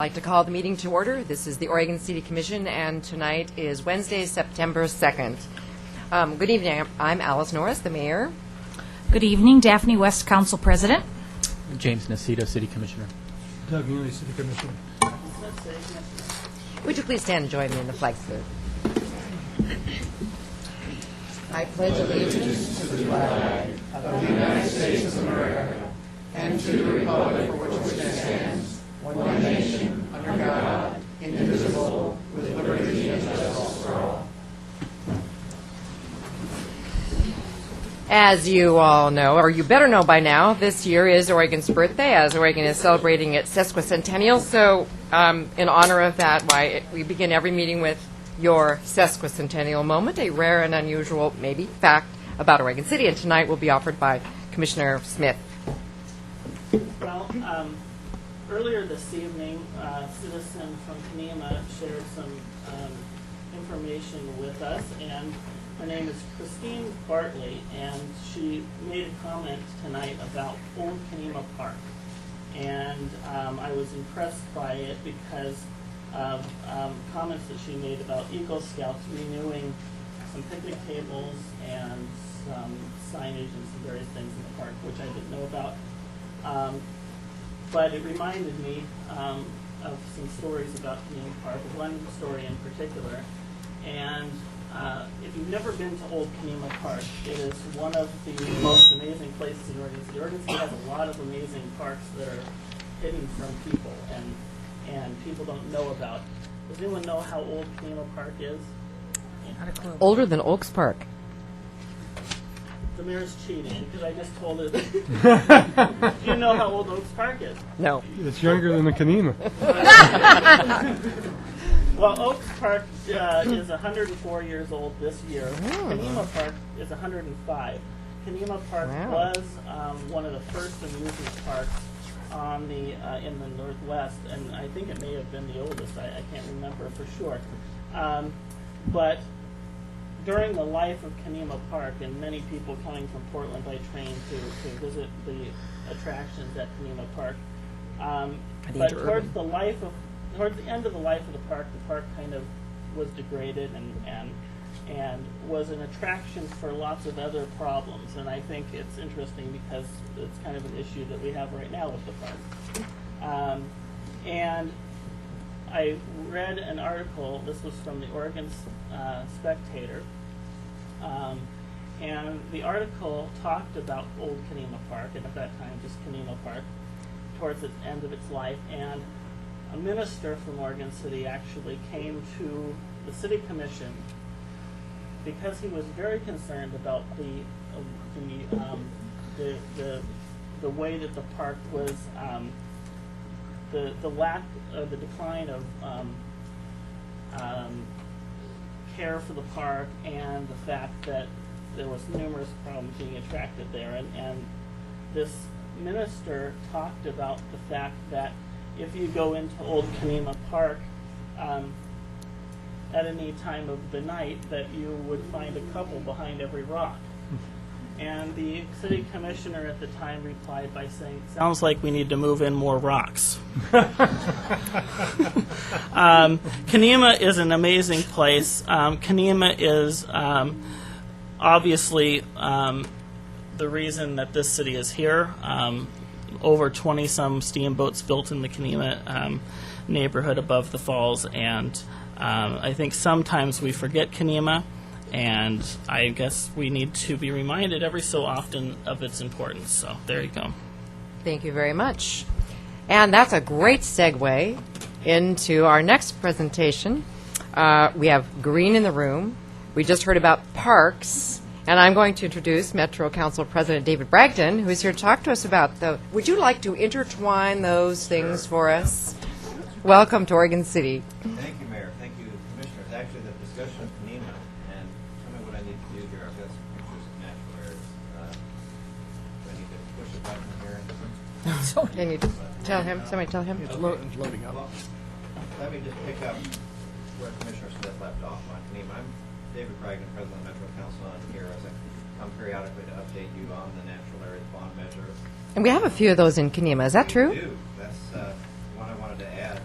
I'd like to call the meeting to order. This is the Oregon City Commission, and tonight is Wednesday, September 2nd. Good evening. I'm Alice Norris, the mayor. Good evening, Daphne West, Council President. James Nacito, City Commissioner. Doug Neely, City Commissioner. Would you please stand and join me in the flag salute? I pledge allegiance to the flag of the United States of America and to the republic for which it stands, one nation, under God, indivisible, with liberty and justice for all. As you all know, or you better know by now, this year is Oregon's birthday, as Oregon is celebrating its sesquicentennial. So in honor of that, we begin every meeting with your sesquicentennial moment, a rare and unusual, maybe, fact about Oregon City. And tonight will be offered by Commissioner Smith. Well, earlier this evening, a citizen from Kenema shared some information with us, and her name is Christine Bartley, and she made a comment tonight about Old Kenema Park. And I was impressed by it because of comments that she made about Eagle Scouts renewing some picnic tables and some signage and some various things in the park, which I didn't know about. But it reminded me of some stories about Kenema Park, one story in particular. And if you've never been to Old Kenema Park, it is one of the most amazing places in Oregon City. Oregon City has a lot of amazing parks that are hidden from people and people don't know about. Does anyone know how old Kenema Park is? Older than Oaks Park. The mayor's cheating because I just told her. Do you know how old Oaks Park is? No. It's younger than the Kenema. Well, Oaks Park is 104 years old this year. Kenema Park is 105. Kenema Park was one of the first amusement parks on the in the Northwest, and I think it may have been the oldest. I can't remember for sure. But during the life of Kenema Park, and many people coming from Portland by train to visit the attractions at Kenema Park, but towards the end of the life of the park kind of was degraded and was an attraction for lots of other problems. And I think it's interesting because it's kind of an issue that we have right now with the park. And I read an article, this was from the Oregon Spectator, and the article talked about Old Kenema Park, and at that time just Kenema Park, towards the end of its life. And a minister from Oregon City actually came to the City Commission because he was very concerned about the way that the park was, the lack of the decline of care for the park, and the fact that there was numerous problems being attracted there. And this minister talked about the fact that if you go into Old Kenema Park at any time of the night, that you would find a couple behind every rock. And the city commissioner at the time replied by saying, "Sounds like we need to move in more rocks." Kenema is an amazing place. Kenema is obviously the reason that this city is here. Over 20-some steamboats built in the Kenema neighborhood above the falls, and I think sometimes we forget Kenema, and I guess we need to be reminded every so often of its importance. So there you go. Thank you very much. And that's a great segue into our next presentation. We have green in the room. We just heard about parks. And I'm going to introduce Metro Council President David Bragdon, who is here to talk to us about would you like to intertwine those things for us? Welcome to Oregon City. Thank you, Mayor. Thank you, Commissioners. Actually, the discussion of Kenema, and tell me what I need to do here. I've got some pictures of natural areas. Do I need to push a button here? Can you tell him? Somebody tell him. It's loading up. Well, let me just pick up where Commissioner Smith left off on Kenema. I'm David Bragdon, President of Metro Council. I'm here as I come periodically to update you on the natural areas bond measure. And we have a few of those in Kenema. Is that true? We do. That's one I wanted to add.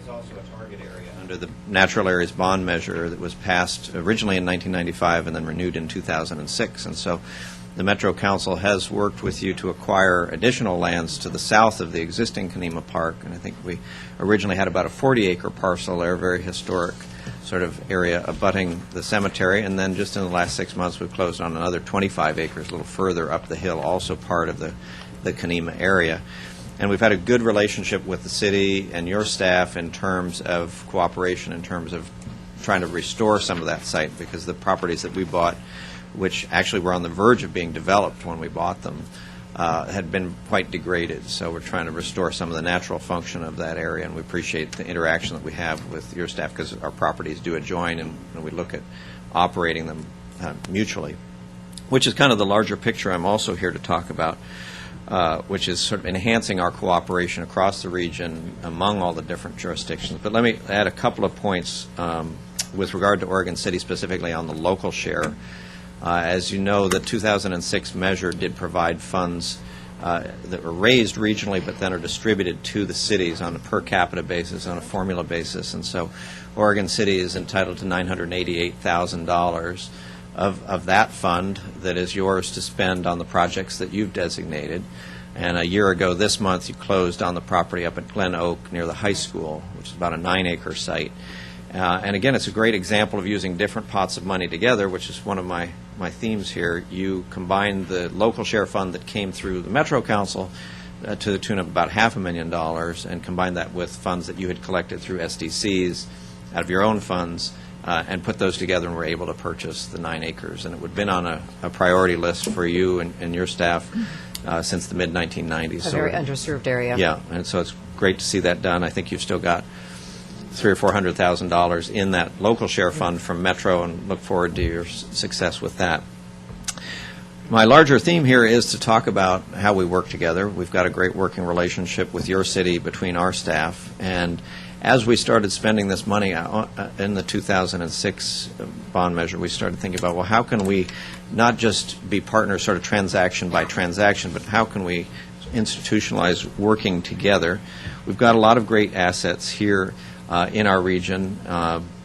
is also a target area under the Natural Areas Bond Measure that was passed originally in 1995 and then renewed in 2006. And so the Metro Council has worked with you to acquire additional lands to the south of the existing Kanema Park, and I think we originally had about a 40-acre parcel there, very historic sort of area abutting the cemetery, and then just in the last 6 months we've closed on another 25 acres a little further up the hill, also part of the Kanema area. And we've had a good relationship with the city and your staff in terms of cooperation, in terms of trying to restore some of that site, because the properties that we bought, which actually were on the verge of being developed when we bought them, had been quite degraded. So we're trying to restore some of the natural function of that area, and we appreciate the interaction that we have with your staff, because our properties do adjoin, and we look at operating them mutually, which is kind of the larger picture I'm also here to talk about, which is sort of enhancing our cooperation across the region among all the different jurisdictions. But let me add a couple of points with regard to Oregon City, specifically on the local share. As you know, the 2006 measure did provide funds that were raised regionally but then are distributed to the cities on a per capita basis, on a formula basis. And so Oregon City is entitled to $988,000 of that fund that is yours to spend on the projects that you've designated. And a year ago this month, you closed on the property up at Glen Oak near the high school, which is about a 9-acre site. And again, it's a great example of using different pots of money together, which is one of my themes here. You combine the local share fund that came through the Metro Council to the tune of about $500,000 and combine that with funds that you had collected through SDCs out of your own funds and put those together, and were able to purchase the 9 acres. And it would have been on a priority list for you and your staff since the mid-1990s. A very underserved area. Yeah, and so it's great to see that done. I think you've still got $300,000 or $400,000 in that local share fund from Metro, and look forward to your success with that. My larger theme here is to talk about how we work together. We've got a great working relationship with your city between our staff, and as we started spending this money in the 2006 bond measure, we started thinking about, well, how can we not just be partners sort of transaction by transaction, but how can we institutionalize working together? We've got a lot of great assets here in our region,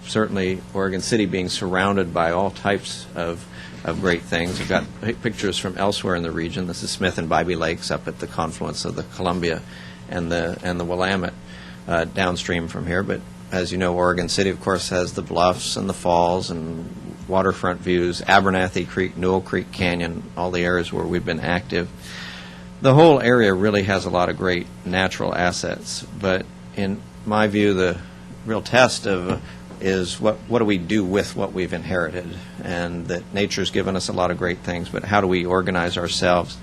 certainly Oregon City being surrounded by all types of great things. We've got pictures from elsewhere in the region. This is Smith and Bybee Lakes up at the confluence of the Columbia and the Willamette downstream from here. But as you know, Oregon City, of course, has the bluffs and the falls and waterfront views, Abernathy Creek, Newell Creek Canyon, all the areas where we've been active. The whole area really has a lot of great natural assets, but in my view, the real test is what do we do with what we've inherited, and that nature's given us a lot of great things, but how do we organize ourselves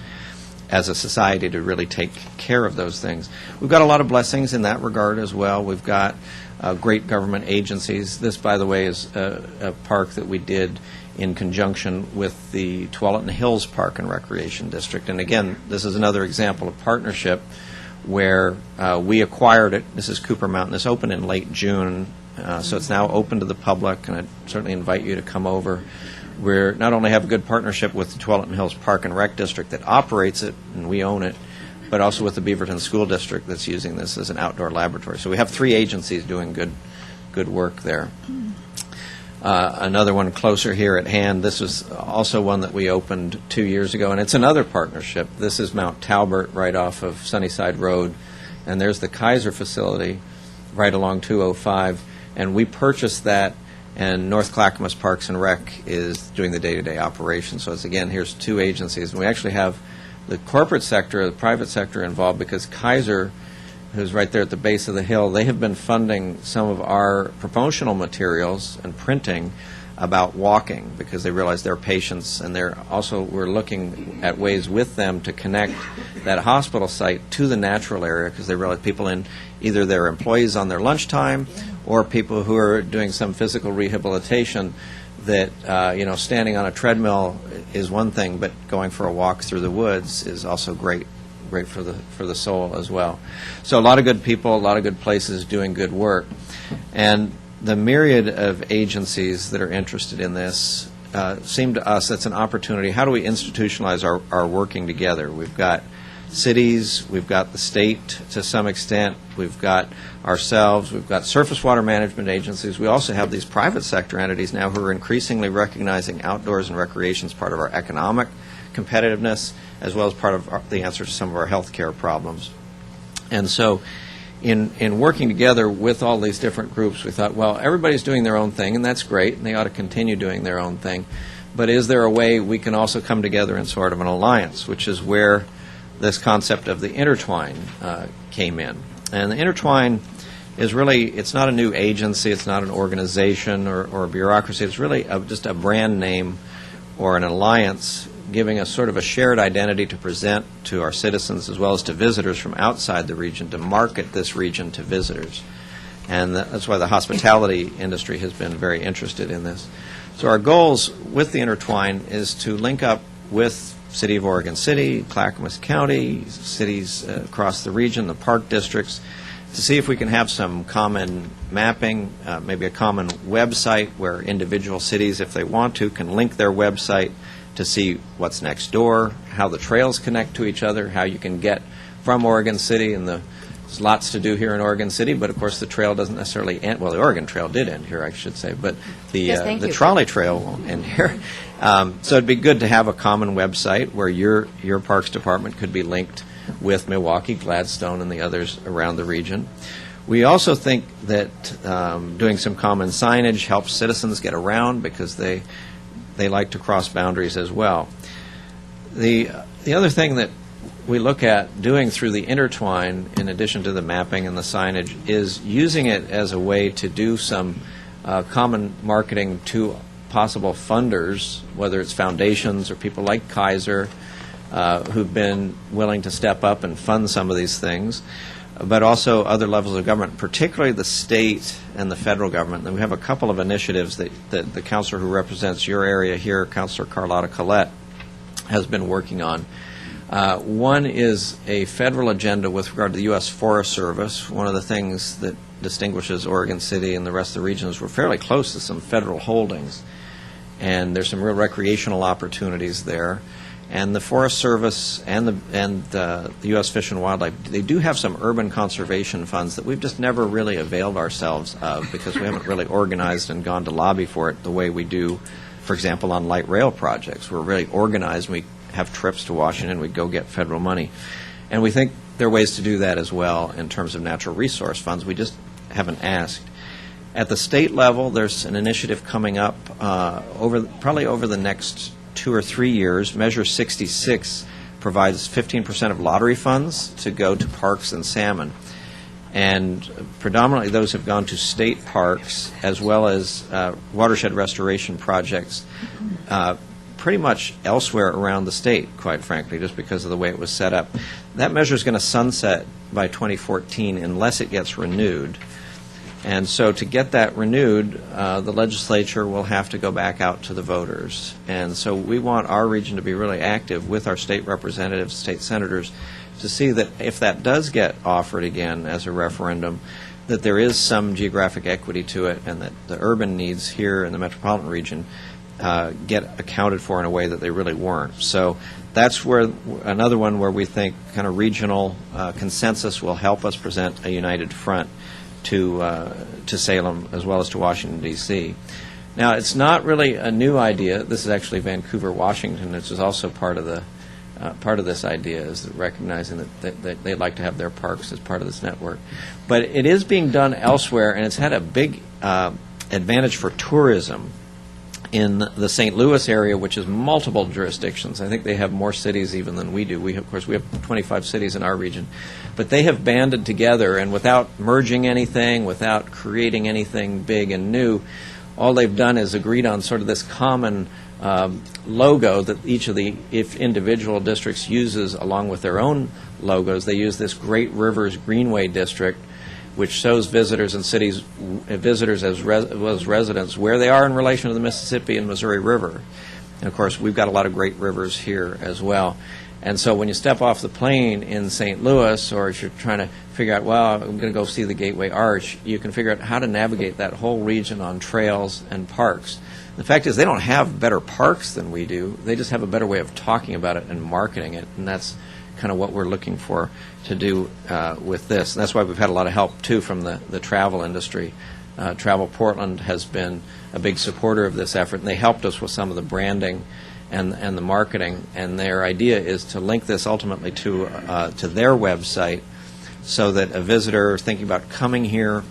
as a society to really take care of those things? We've got a lot of blessings in that regard as well. We've got great government agencies. This, by the way, is a park that we did in conjunction with the Tualatin Hills Park and Recreation District. And again, this is another example of partnership where we acquired it. This is Cooper Mountain. This opened in late June, so it's now open to the public, and I certainly invite you to come over. We not only have a good partnership with the Tualatin Hills Park and Rec District that operates it, and we own it, but also with the Beaverton School District that's using this as an outdoor laboratory. So we have 3 agencies doing good work there. Another one closer here at hand, this was also one that we opened 2 years ago, and it's another partnership. This is Mount Talbert right off of Sunnyside Road, and there's the Kaiser facility right along 205, and we purchased that, and North Clackamas Parks and Rec is doing the day-to-day operation. So it's, again, here's 2 agencies, and we actually have the corporate sector, the private sector involved, because Kaiser, who's right there at the base of the hill, they have been funding some of our promotional materials and printing about walking, because they realize they're patients, and we're looking at ways with them to connect that hospital site to the natural area, because they realize people in either their employees on their lunchtime or people who are doing some physical rehabilitation, that standing on a treadmill is one thing, but going for a walk through the woods is also great for the soul as well. So a lot of good people, a lot of good places doing good work. And the myriad of agencies that are interested in this seem to us that's an opportunity. How do we institutionalize our working together? We've got cities, we've got the state to some extent, we've got ourselves, we've got surface water management agencies. We also have these private sector entities now who are increasingly recognizing outdoors and recreation as part of our economic competitiveness, as well as part of the answer to some of our health care problems. And so in working together with all these different groups, we thought, well, everybody's doing their own thing, and that's great, and they ought to continue doing their own thing. But is there a way we can also come together in sort of an alliance, which is where this concept of the intertwine came in. And the intertwine is really, it's not a new agency, it's not an organization or a bureaucracy, it's really just a brand name or an alliance giving us sort of a shared identity to present to our citizens as well as to visitors from outside the region, to market this region to visitors. And that's why the hospitality industry has been very interested in this. So our goals with the intertwine is to link up with City of Oregon City, Clackamas County, cities across the region, the park districts, to see if we can have some common mapping, maybe a common website where individual cities, if they want to, can link their website to see what's next door, how the trails connect to each other, how you can get from Oregon City, and there's lots to do here in Oregon City, but of course the trail doesn't necessarily end. Well, the Oregon Trail did end here, I should say, but the trolley trail won't end here. So it'd be good to have a common website where your Parks Department could be linked with Milwaukee, Gladstone, and the others around the region. We also think that doing some common signage helps citizens get around because they like to cross boundaries as well. The other thing that we look at doing through the intertwine, in addition to the mapping and the signage, is using it as a way to do some common marketing to possible funders, whether it's foundations or people like Kaiser, who've been willing to step up and fund some of these things, but also other levels of government, particularly the state and the federal government. And we have a couple of initiatives that the counselor who represents your area here, Councilor Carlotta Collette, has been working on. One is a federal agenda with regard to the U.S. Forest Service. One of the things that distinguishes Oregon City and the rest of the region is we're fairly close to some federal holdings, and there's some real recreational opportunities there. And the Forest Service and the U.S. Fish and Wildlife, they do have some urban conservation funds that we've just never really availed ourselves of because we haven't really organized and gone to lobby for it the way we do, for example, on light rail projects. We're really organized. We have trips to Washington. We go get federal money. And we think there are ways to do that as well in terms of natural resource funds. We just haven't asked. At the state level, there's an initiative coming up probably over the next 2 or 3 years. Measure 66 provides 15% of lottery funds to go to parks and salmon. And predominantly those have gone to state parks as well as watershed restoration projects pretty much elsewhere around the state, quite frankly, just because of the way it was set up. That measure is going to sunset by 2014 unless it gets renewed. And so to get that renewed, the legislature will have to go back out to the voters. And so we want our region to be really active with our state representatives, state senators, to see that if that does get offered again as a referendum, that there is some geographic equity to it and that the urban needs here in the metropolitan region get accounted for in a way that they really weren't. So that's where another one where we think kind of regional consensus will help us present a united front to Salem as well as to Washington, D.C. Now, it's not really a new idea. This is actually Vancouver, Washington, which is also part of this idea, is that recognizing that they'd like to have their parks as part of this network. But it is being done elsewhere, and it's had a big advantage for tourism in the St. Louis area, which is multiple jurisdictions. I think they have more cities even than we do. Of course, we have 25 cities in our region. But they have banded together, and without merging anything, without creating anything big and new, all they've done is agreed on sort of this common logo that each of the individual districts uses along with their own logos. They use this Great Rivers Greenway District, which shows visitors and visitors as well as residents where they are in relation to the Mississippi and Missouri River. And of course, we've got a lot of great rivers here as well. And so when you step off the plane in St. Louis, or if you're trying to figure out, well, I'm going to go see the Gateway Arch, you can figure out how to navigate that whole region on trails and parks. The fact is they don't have better parks than we do. They just have a better way of talking about it and marketing it, and that's kind of what we're looking for to do with this. And that's why we've had a lot of help, too, from the travel industry. Travel Portland has been a big supporter of this effort, and they helped us with some of the branding and the marketing. And their idea is to link this ultimately to their website, so that a visitor thinking about coming here,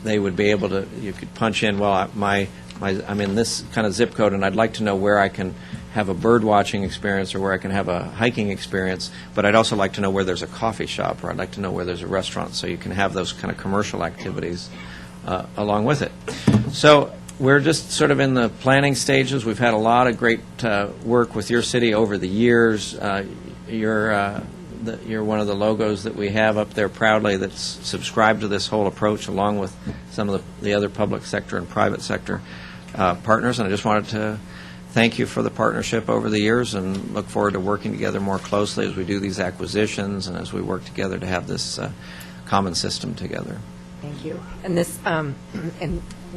they would be able to. You could punch in, well, I'm in this kind of zip code, and I'd like to know where I can have a bird watching experience or where I can have a hiking experience, but I'd also like to know where there's a coffee shop, or I'd like to know where there's a restaurant, so you can have those kind of commercial activities along with it. So we're just sort of in the planning stages. We've had a lot of great work with your city over the years. You're one of the logos that we have up there proudly that's subscribed to this whole approach, along with some of the other public sector and private sector partners. And I just wanted to thank you for the partnership over the years, and look forward to working together more closely as we do these acquisitions and as we work together to have this common system together. Thank you. And this, and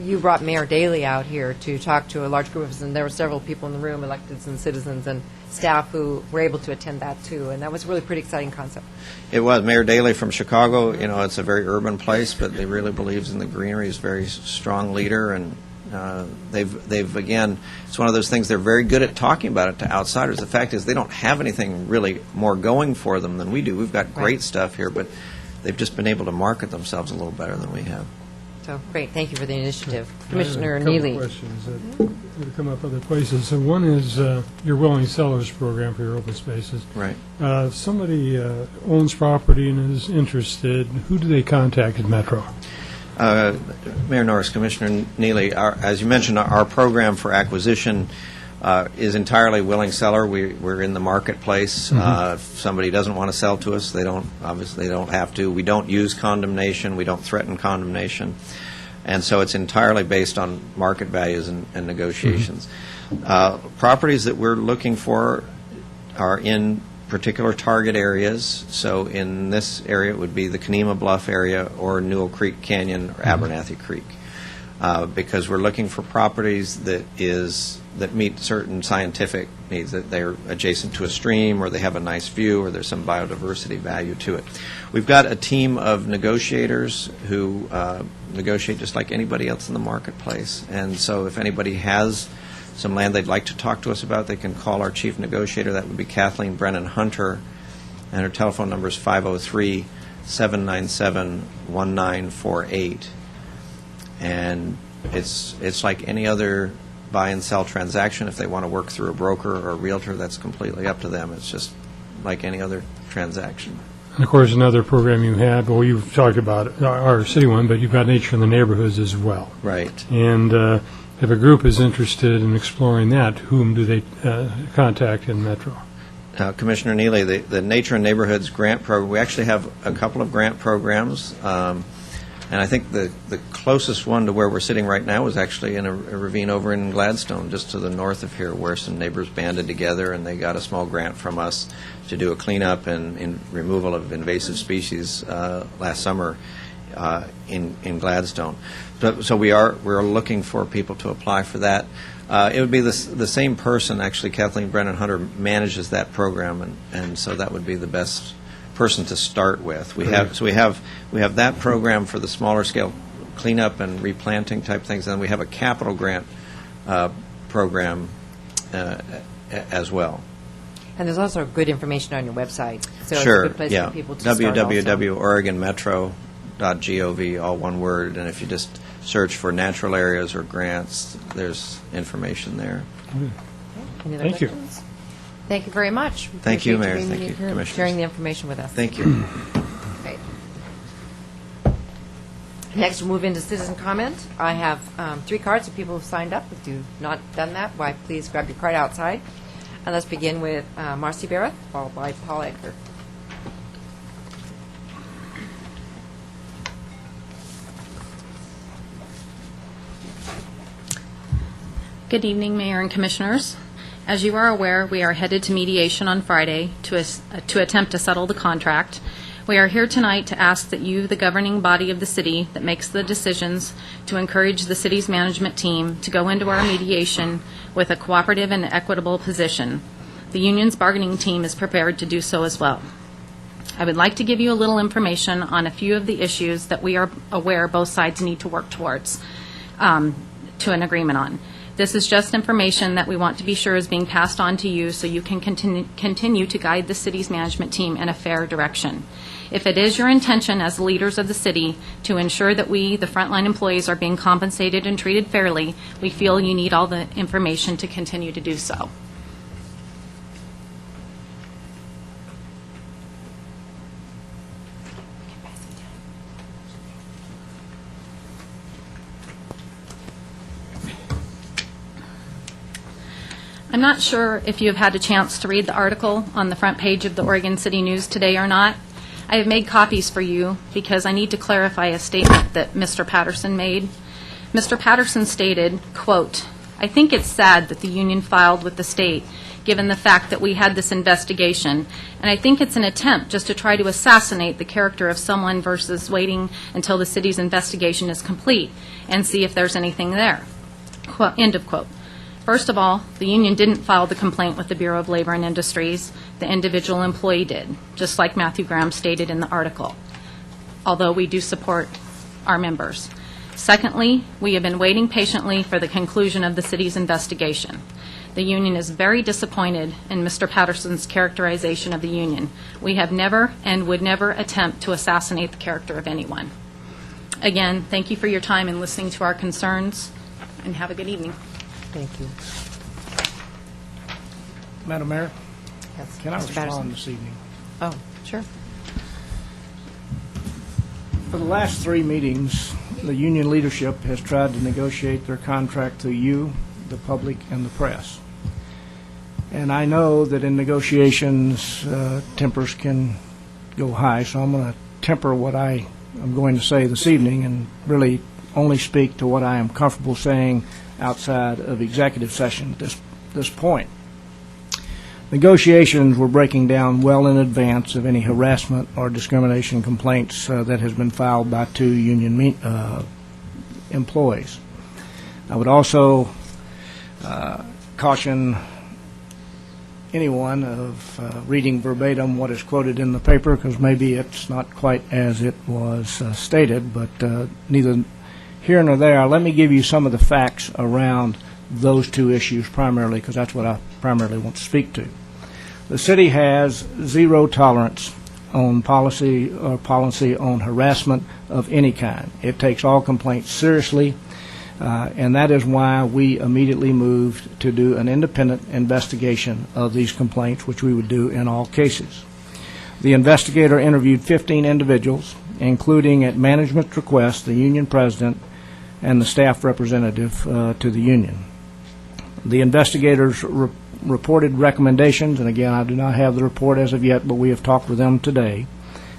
you brought Mayor Daley out here to talk to a large group of us, and there were several people in the room, electeds and citizens and staff, who were able to attend that too, and that was a really pretty exciting concept. It was. Mayor Daley from Chicago, it's a very urban place, but he really believes in the greenery. He's a very strong leader, and they've again, it's one of those things, they're very good at talking about it to outsiders. The fact is they don't have anything really more going for them than we do. We've got great stuff here, but they've just been able to market themselves a little better than we have. So, great. Thank you for the initiative. Commissioner I have a couple Neely. questions that come up other places. So one is your Willing Sellers program for your open spaces. Right. Somebody owns property and is interested. Who do they contact at Metro? Mayor Norris, Commissioner Neely, as you mentioned, our program for acquisition is entirely willing seller. We're in the marketplace. If somebody doesn't want to sell to us, they don't have to. We don't use condemnation. We don't threaten condemnation. And so it's entirely based on market values and negotiations. Properties that we're looking for are in particular target areas. So in this area, it would be the Kenema Bluff area or Newell Creek Canyon or Abernathy Creek, because we're looking for properties that meet certain scientific needs, that they're adjacent to a stream, or they have a nice view, or there's some biodiversity value to it. We've got a team of negotiators who negotiate just like anybody else in the marketplace. And so if anybody has some land they'd like to talk to us about, they can call our chief negotiator. That would be Kathleen Brennan Hunter, and her telephone number is 503-797-1948. And it's like any other buy and sell transaction. If they want to work through a broker or a realtor, that's completely up to them. It's just like any other transaction. And of course, another program you had, well, you've talked about our city one, but you've got Nature in the Neighborhoods as well. Right. And if a group is interested in exploring that, whom do they contact in Metro? Commissioner Neely, the Nature and Neighborhoods grant program, we actually have a couple of grant programs. And I think the closest one to where we're sitting right now is actually in a ravine over in Gladstone, just to the north of here, where some neighbors banded together and they got a small grant from us to do a cleanup and removal of invasive species last summer in Gladstone. So we're looking for people to apply for that. It would be the same person, actually. Kathleen Brennan Hunter manages that program, and so that would be the best person to start with. We have that program for the smaller scale cleanup and replanting type things, and we have a capital grant program as well. And there's also good information on your website. So Sure, it's a good place yeah. for people to start also. www.oregonmetro.gov, all one word, and if you just search for natural areas or grants, there's information there. Any other Thank you. questions? Thank you very much. We Thank you, appreciate Mayor. being Thank you, here, Commissioners. sharing the information with us. Thank you. Great. Next, we'll move into citizen comment. I have 3 cards of people who've signed up. If you've not done that, why, please grab your card outside. And let's begin with Marcy Barrett, followed by Paul Edgar. Good evening, Mayor and Commissioners. As you are aware, we are headed to mediation on Friday to attempt to settle the contract. We are here tonight to ask that you, the governing body of the city that makes the decisions, to encourage the city's management team to go into our mediation with a cooperative and equitable position. The union's bargaining team is prepared to do so as well. I would like to give you a little information on a few of the issues that we are aware both sides need to work towards to an agreement on. This is just information that we want to be sure is being passed on to you so you can continue to guide the city's management team in a fair direction. If it is your intention as leaders of the city to ensure that we, the frontline employees, are being compensated and treated fairly, we feel you need all the information to continue to do so. I'm not sure if you have had a chance to read the article on the front page of the Oregon City News today or not. I have made copies for you because I need to clarify a statement that Mr. Patterson made. Mr. Patterson stated, quote, "I think it's sad that the union filed with the state given the fact that we had this investigation, and I think it's an attempt just to try to assassinate the character of someone versus waiting until the city's investigation is complete and see if there's anything there." Quote, end of quote. First of all, the union didn't file the complaint with the Bureau of Labor and Industries. The individual employee did, just like Matthew Graham stated in the article, although we do support our members. Secondly, we have been waiting patiently for the conclusion of the city's investigation. The union is very disappointed in Mr. Patterson's characterization of the union. We have never and would never attempt to assassinate the character of anyone. Again, thank you for your time in listening to our concerns, and have a good evening. Thank you. Madam Mayor, Yes, can I Mr. Patterson. respond this evening? Oh, sure. For the last 3 meetings, the union leadership has tried to negotiate their contract through you, the public, and the press. And I know that in negotiations, tempers can go high, so I'm going to temper what I am going to say this evening and really only speak to what I am comfortable saying outside of executive session at this point. Negotiations were breaking down well in advance of any harassment or discrimination complaints that has been filed by 2 union employees. I would also caution anyone of reading verbatim what is quoted in the paper, because maybe it's not quite as it was stated, but neither here nor there. Let me give you some of the facts around those 2 issues primarily, because that's what I primarily want to speak to. The city has zero tolerance on policy on harassment of any kind. It takes all complaints seriously, and that is why we immediately moved to do an independent investigation of these complaints, which we would do in all cases. The investigator interviewed 15 individuals, including at management's request the union president and the staff representative to the union. The investigators reported recommendations, and again, I do not have the report as of yet, but we have talked with them today,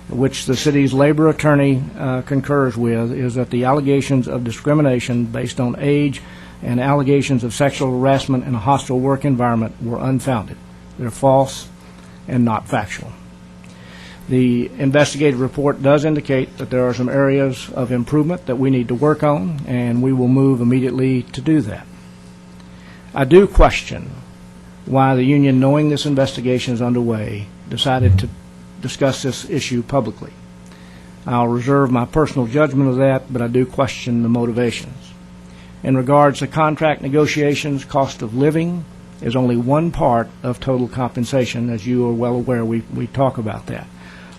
which the city's labor attorney concurs with, is that the allegations of discrimination based on age and allegations of sexual harassment in a hostile work environment were unfounded. They're false and not factual. The investigative report does indicate that there are some areas of improvement that we need to work on, and we will move immediately to do that. I do question why the union, knowing this investigation is underway, decided to discuss this issue publicly. I'll reserve my personal judgment of that, but I do question the motivations. In regards to contract negotiations, cost of living is only one part of total compensation. As you are well aware, we talk about that.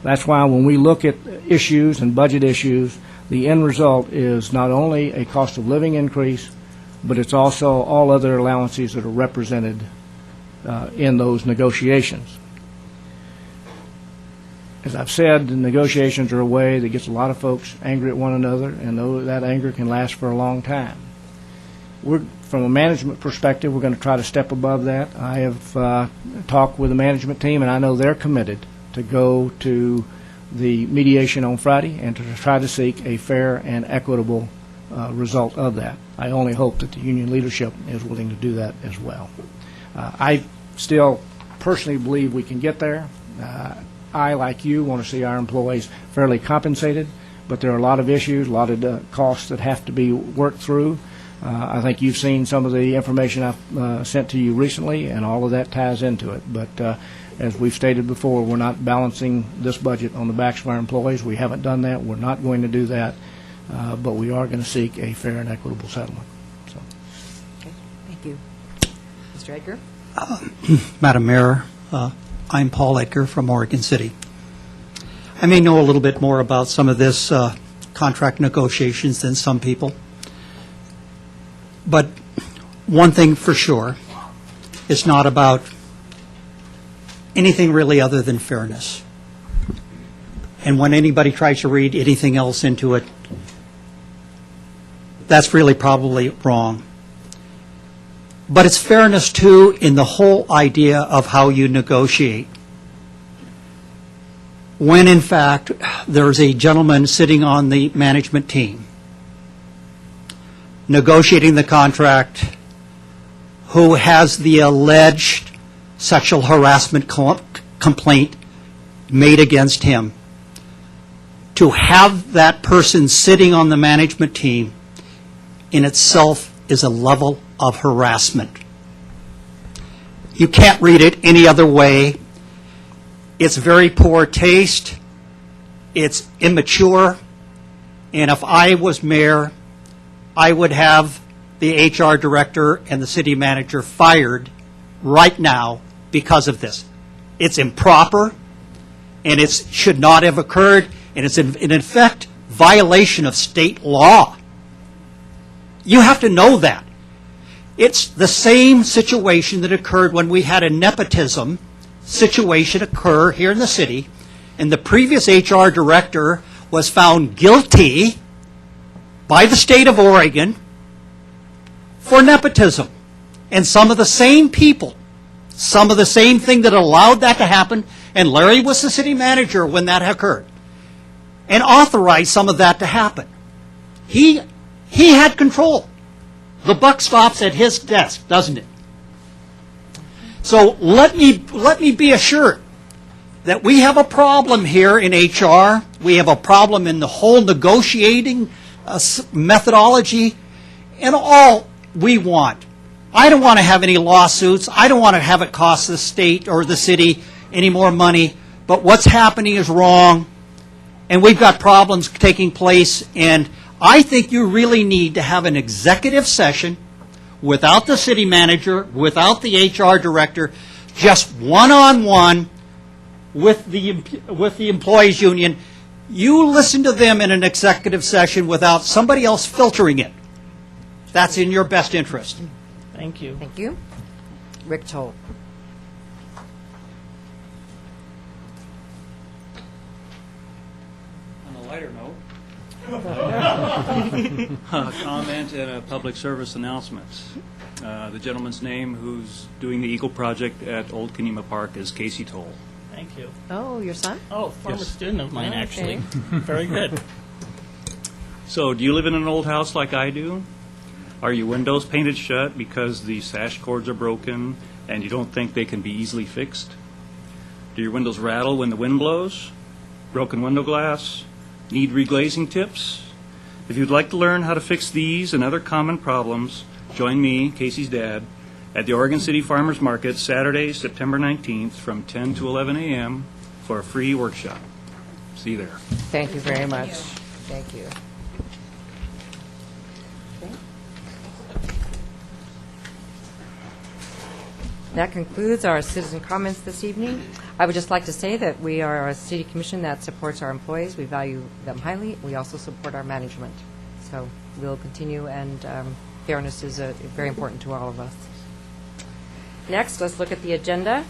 That's why when we look at issues and budget issues, the end result is not only a cost of living increase, but it's also all other allowances that are represented in those negotiations. As I've said, the negotiations are a way that gets a lot of folks angry at one another, and that anger can last for a long time. From a management perspective, we're going to try to step above that. I have talked with the management team, and I know they're committed to go to the mediation on Friday and to try to seek a fair and equitable result of that. I only hope that the union leadership is willing to do that as well. I still personally believe we can get there. I, like you, want to see our employees fairly compensated, but there are a lot of issues, a lot of costs that have to be worked through. I think you've seen some of the information I've sent to you recently, and all of that ties into it. But as we've stated before, we're not balancing this budget on the backs of our employees. We haven't done that. We're not going to do that. But we are going to seek a fair and equitable settlement. So. Okay, thank you. Mr. Edgar? Madam Mayor, I'm Paul Edgar from Oregon City. I may know a little bit more about some of this contract negotiations than some people, but one thing for sure, it's not about anything really other than fairness. And when anybody tries to read anything else into it, that's really probably wrong. But it's fairness, too, in the whole idea of how you negotiate. When, in fact, there's a gentleman sitting on the management team negotiating the contract who has the alleged sexual harassment complaint made against him, to have that person sitting on the management team in itself is a level of harassment. You can't read it any other way. It's very poor taste. It's immature. And if I was mayor, I would have the HR director and the city manager fired right now because of this. It's improper, and it should not have occurred, and it's in effect violation of state law. You have to know that. It's the same situation that occurred when we had a nepotism situation occur here in the city, and the previous HR director was found guilty by the state of Oregon for nepotism. And some of the same people, some of the same thing that allowed that to happen, and Larry was the city manager when that occurred, and authorized some of that to happen. He had control. The buck stops at his desk, doesn't it? So let me be assured that we have a problem here in HR. We have a problem in the whole negotiating methodology, and all we want. I don't want to have any lawsuits. I don't want to have it cost the state or the city any more money. But what's happening is wrong, and we've got problems taking place. And I think you really need to have an executive session without the city manager, without the HR director, just one-on-one with the employees union. You listen to them in an executive session without somebody else filtering it. That's in your best interest. Thank you. Thank you. Rick Toll. On a lighter note, a comment and a public service announcement. The gentleman's name who's doing the Eagle Project at Old Kenema Park is Casey Toll. Thank you. Oh, your son? Oh, former Yes. student of mine, Okay. actually. Very good. So, do you live in an old house like I do? Are your windows painted shut because the sash cords are broken and you don't think they can be easily fixed? Do your windows rattle when the wind blows? Broken window glass? Need reglazing tips? If you'd like to learn how to fix these and other common problems, join me, Casey's dad, at the Oregon City Farmers Market Saturday, September 19th from 10 to 11 a.m. for a free workshop. See you there. Thank you very much. Thank you. Okay. That concludes our citizen comments this evening. I would just like to say that we are a city commission that supports our employees. We value them highly. We also support our management. So we'll continue, and fairness is very important to all of us. Next, let's look at the agenda.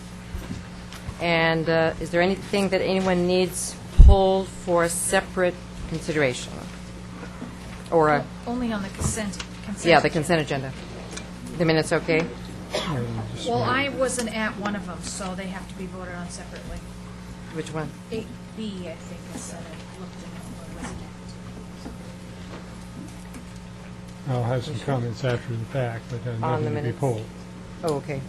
And is there anything that anyone needs pulled for separate consideration? Or a, Only on the consent. yeah, the consent agenda. The minutes okay? Well, I wasn't at one of them, so they have to be voted on separately. Which one? 8B, I think, is said I looked in, or was it? I'll have some comments after the fact, but On the nothing to be minutes. pulled. Oh, okay.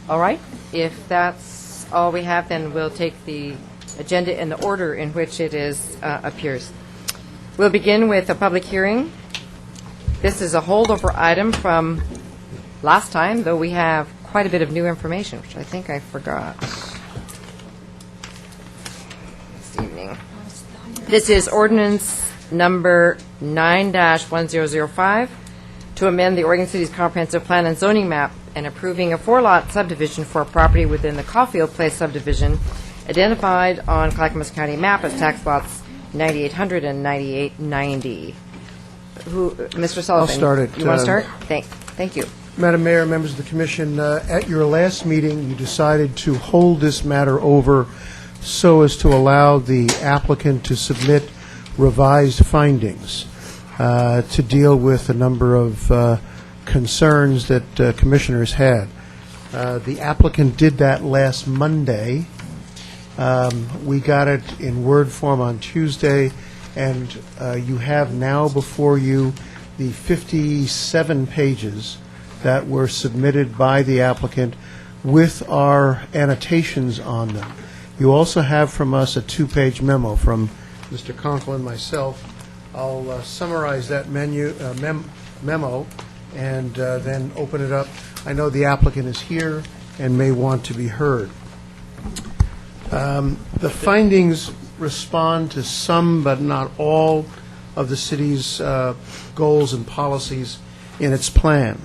All right. If that's all we have, then we'll take the agenda in the order in which it is appears. We'll begin with a public hearing. this is a holdover item from last time, though we have quite a bit of new information, which I think I forgot this evening. This is ordinance number 9-1005 to amend the Oregon City's comprehensive plan and zoning map and approving a 4-lot subdivision for a property within the Caulfield Place subdivision identified on Clackamas County map as tax lots 9800 and 9890. Mr. Sullivan? I'll start it. You want to start? Thank you. Madam Mayor, members of the Commission, at your last meeting, you decided to hold this matter over so as to allow the applicant to submit revised findings to deal with a number of concerns that commissioners had. The applicant did that last Monday. We got it in Word form on Tuesday, and you have now before you the 57 pages that were submitted by the applicant with our annotations on them. You also have from us a 2-page memo from Mr. Conkle and myself. I'll summarize that memo and then open it up. I know the applicant is here and may want to be heard. The findings respond to some but not all of the city's goals and policies in its plan.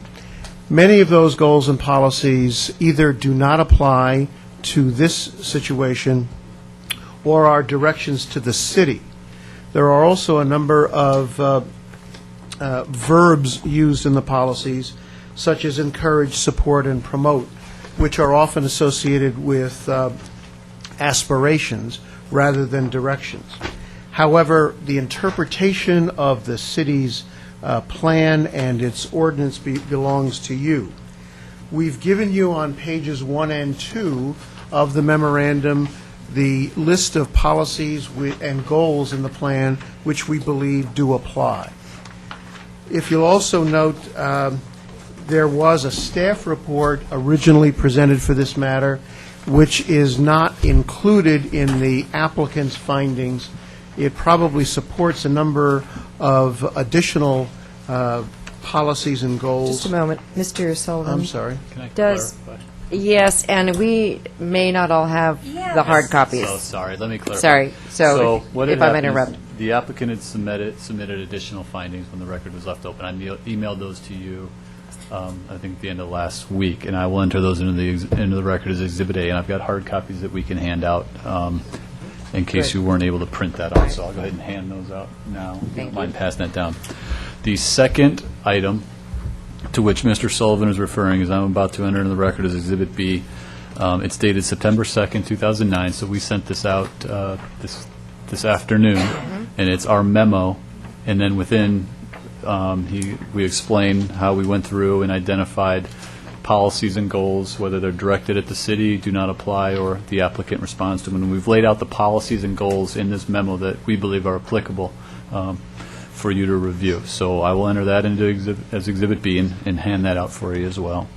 Many of those goals and policies either do not apply to this situation or are directions to the city. There are also a number of verbs used in the policies, such as encourage, support, and promote, which are often associated with aspirations rather than directions. However, the interpretation of the city's plan and its ordinance belongs to you. We've given you on pages 1 and 2 of the memorandum the list of policies and goals in the plan which we believe do apply. If you'll also note, there was a staff report originally presented for this matter, which is not included in the applicant's findings. It probably supports a number of additional policies and goals. Just a moment. Mr. Sullivan? I'm sorry. Can I Does- clarify? Yes, and we may not all have the hard copies. So sorry, let me clarify. Sorry, so what if had I might happened is interrupt. The applicant had submitted additional findings when the record was left open. I emailed those to you, I think at the end of last week, and I will enter those into the record as Exhibit A, and I've got hard copies that we can hand out in case you weren't able to print that out, so I'll go ahead and hand those out now. If you don't mind passing that down. The second item to which Mr. Sullivan is referring is I'm about to enter into the record as Exhibit B. It's dated September 2nd, 2009, so we sent this out this afternoon, and it's our memo, and then within, we explain how we went through and identified policies and goals, whether they're directed at the city, do not apply, or the applicant responds to them. And we've laid out the policies and goals in this memo that we believe are applicable for you to review. So I will enter that into Exhibit B and hand that out for you as well.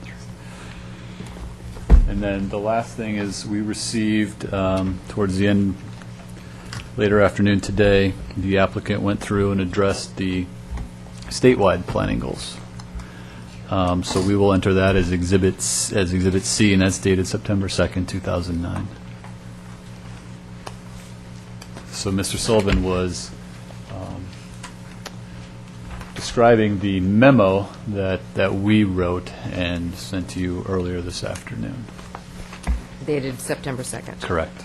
And then the last thing is we received, towards the end, later afternoon today, the applicant went through and addressed the statewide planning goals. So we will enter that as Exhibit C, and that's dated September 2nd, 2009. So Mr. Sullivan was describing the memo that we wrote and sent to you earlier this afternoon. Dated September 2nd. Correct.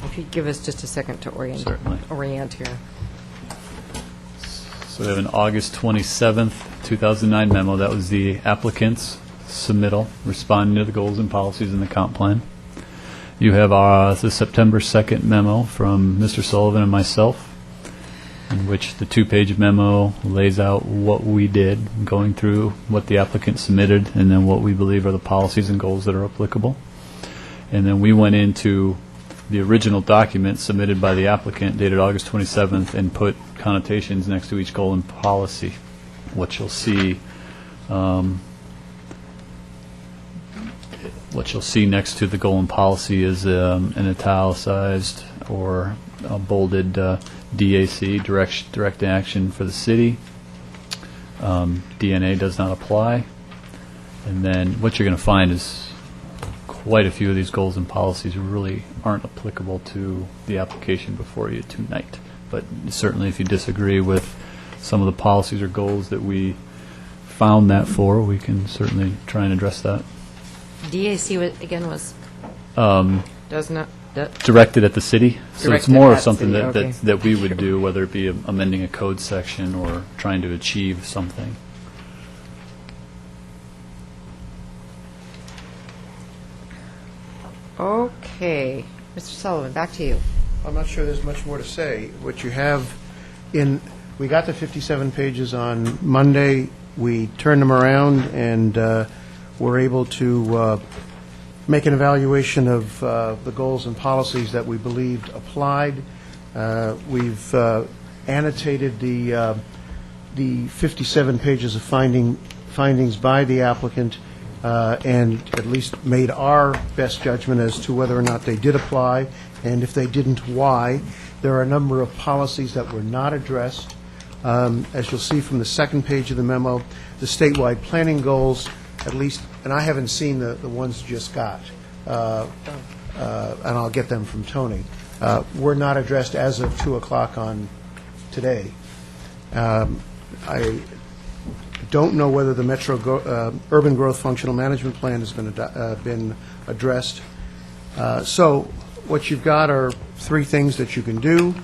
If you'd give us just a second to Certainly. orient here. So we have an August 27th, 2009 memo. That was the applicant's submittal, responding to the goals and policies in the comp plan. You have the September 2nd memo from Mr. Sullivan and myself, in which the 2-page memo lays out what we did, going through what the applicant submitted, and then what we believe are the policies and goals that are applicable. And then we went into the original document submitted by the applicant, dated August 27th, and put connotations next to each goal and policy. What you'll see What you'll see next to the goal and policy is an italicized or bolded DAC, direct action for the city. DNA does not apply. And then what you're going to find is quite a few of these goals and policies really aren't applicable to the application before you tonight. But certainly if you disagree with some of the policies or goals that we found that for, we can certainly try and address that. DAC, again, was, does not, Directed at the city, so it's Directed more of at something city, that, okay. that we would do, whether it be amending a code section or trying to achieve something. okay. Mr. Sullivan, back to you. I'm not sure there's much more to say. What you have we got the 57 pages on Monday. We turned them around and were able to make an evaluation of the goals and policies that we believed applied. We've annotated the 57 pages of findings by the applicant and at least made our best judgment as to whether or not they did apply, and if they didn't, why. There are a number of policies that were not addressed. As you'll see from the second page of the memo, the statewide planning goals, at least, and I haven't seen the ones you just got, and I'll get them from Tony, were not addressed as of 2 o'clock on today. I don't know whether the Metro Urban Growth Functional Management Plan has been addressed. So what you've got are three things that you can do.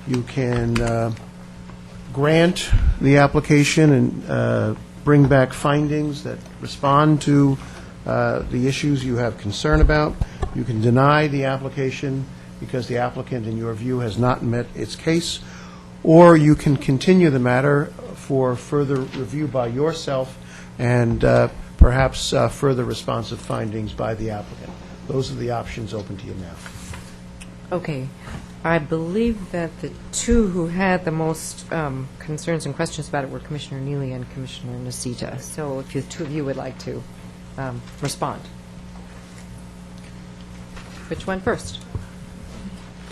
You can grant the application and bring back findings that respond to the issues you have concern about. You can deny the application because the applicant, in your view, has not met its case. Or you can continue the matter for further review by yourself and perhaps further responsive findings by the applicant. Those are the options open to you now. Okay. I believe that the two who had the most concerns and questions about it were Commissioner Neely and Commissioner Nocita. So if the two of you would like to respond. Which one first?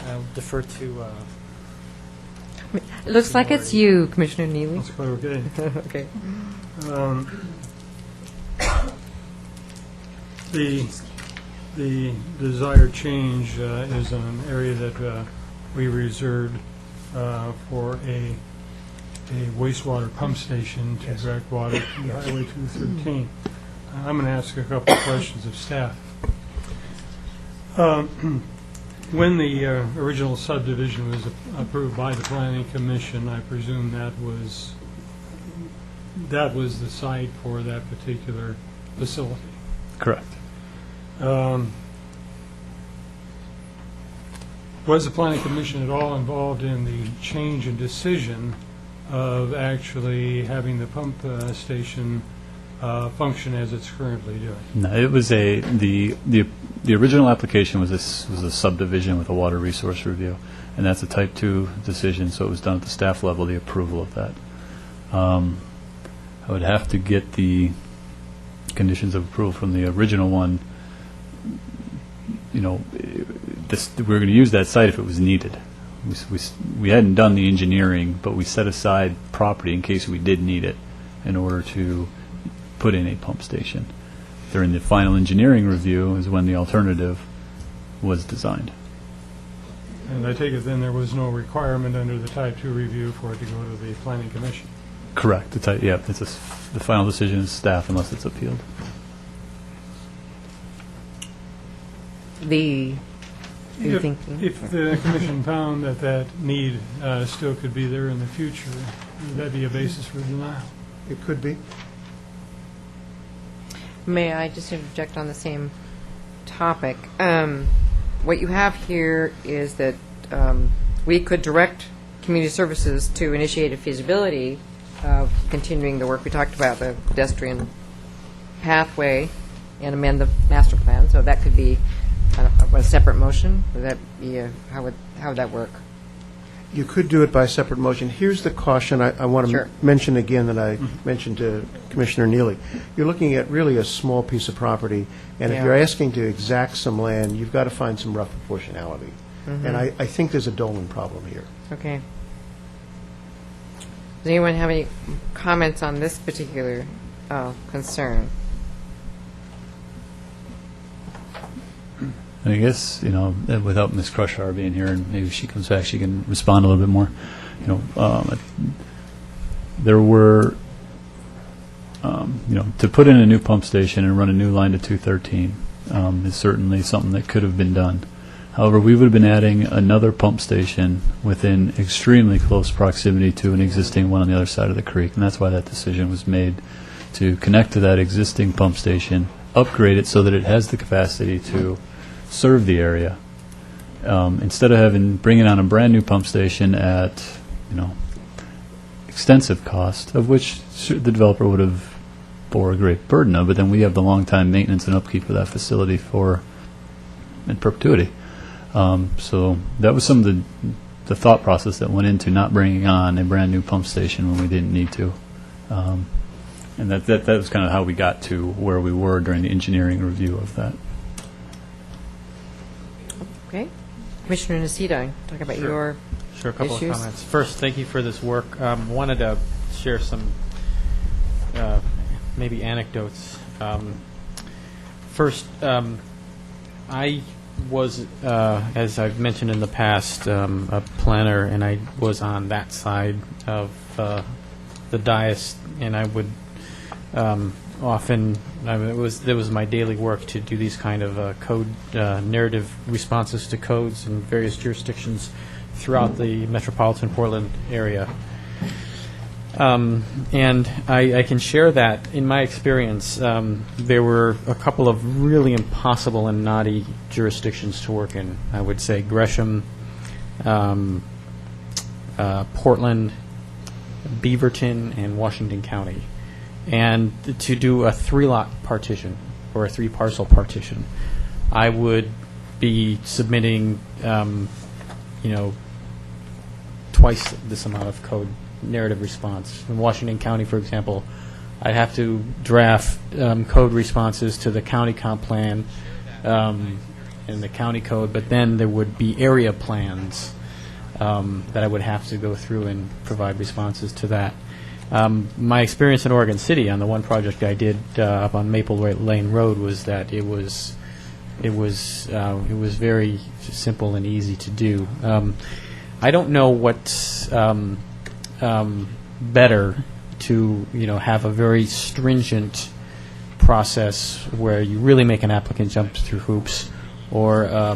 I'll defer to... It looks like it's you, Commissioner Neely. That's quite okay. Okay. The desired change is in an area that we reserved for a wastewater pump station to direct water to Highway 213. I'm going to ask a couple of questions of staff. When the original subdivision was approved by the Planning Commission, I presume that was the site for that particular facility. Correct. Was the Planning Commission at all involved in the change in decision of actually having the pump station function as it's currently doing? No, it was the original application was a subdivision with a water resource review, and that's a type 2 decision, so it was done at the staff level, the approval of that. I would have to get the conditions of approval from the original one. You know, we were going to use that site if it was needed. We hadn't done the engineering, but we set aside property in case we did need it in order to put in a pump station. During the final engineering review is when the alternative was designed. And I take it then there was no requirement under the Type 2 review for it to go to the Planning Commission? Correct. The final decision is staff unless it's appealed. If the commission found that need still could be there in the future, would that be a basis for denial? It could be. May I just interject on the same topic? What you have here is that we could direct Community Services to initiate a feasibility of continuing the work we talked about, the pedestrian pathway, and amend the master plan. So that could be a separate motion. Would that be how would that work? You could do it by separate motion. Here's the caution I want to Sure. mention again that I mentioned to Commissioner Neely. You're looking at really a small piece of property, and if Yeah. you're asking to exact some land, you've got to find some rough proportionality. And I think there's a Dolan problem here. Okay. Does anyone have any comments on this particular concern? And I guess, without Ms. Crushar being here, and maybe if she comes back, she can respond a little bit more. There were, to put in a new pump station and run a new line to 213 is certainly something that could have been done. However, we would have been adding another pump station within extremely close proximity to an existing one on the other side of the creek, and that's why that decision was made, to connect to that existing pump station, upgrade it so that it has the capacity to serve the area, instead of bringing on a brand new pump station at extensive cost, of which the developer would have bore a great burden of, but then we have the long time maintenance and upkeep of that facility in perpetuity. So that was some of the thought process that went into not bringing on a brand new pump station when we didn't need to. And that was kind of how we got to where we were during the engineering review of that. Okay. Commissioner Nocita, talk about your Sure, a couple issues. of comments. First, thank you for this work. Wanted to share some maybe anecdotes. First, I was, as I've mentioned in the past, a planner, and I was on that side of the dais, and I would often, it was my daily work to do these kind of code narrative responses to codes in various jurisdictions throughout the metropolitan Portland area. And I can share that in my experience, there were a couple of really impossible and knotty jurisdictions to work in. I would say Gresham, Portland, Beaverton, and Washington County. And to do a 3-lot partition or a 3-parcel partition, I would be submitting, twice this amount of code narrative response. In Washington County, for example, I'd have to draft code responses to the county comp plan and the county code, but then there would be area plans that I would have to go through and provide responses to that. My experience in Oregon City on the one project I did up on Maple Lane Road was that it was very simple and easy to do. I don't know what's better to have a very stringent process where you really make an applicant jump through hoops, or a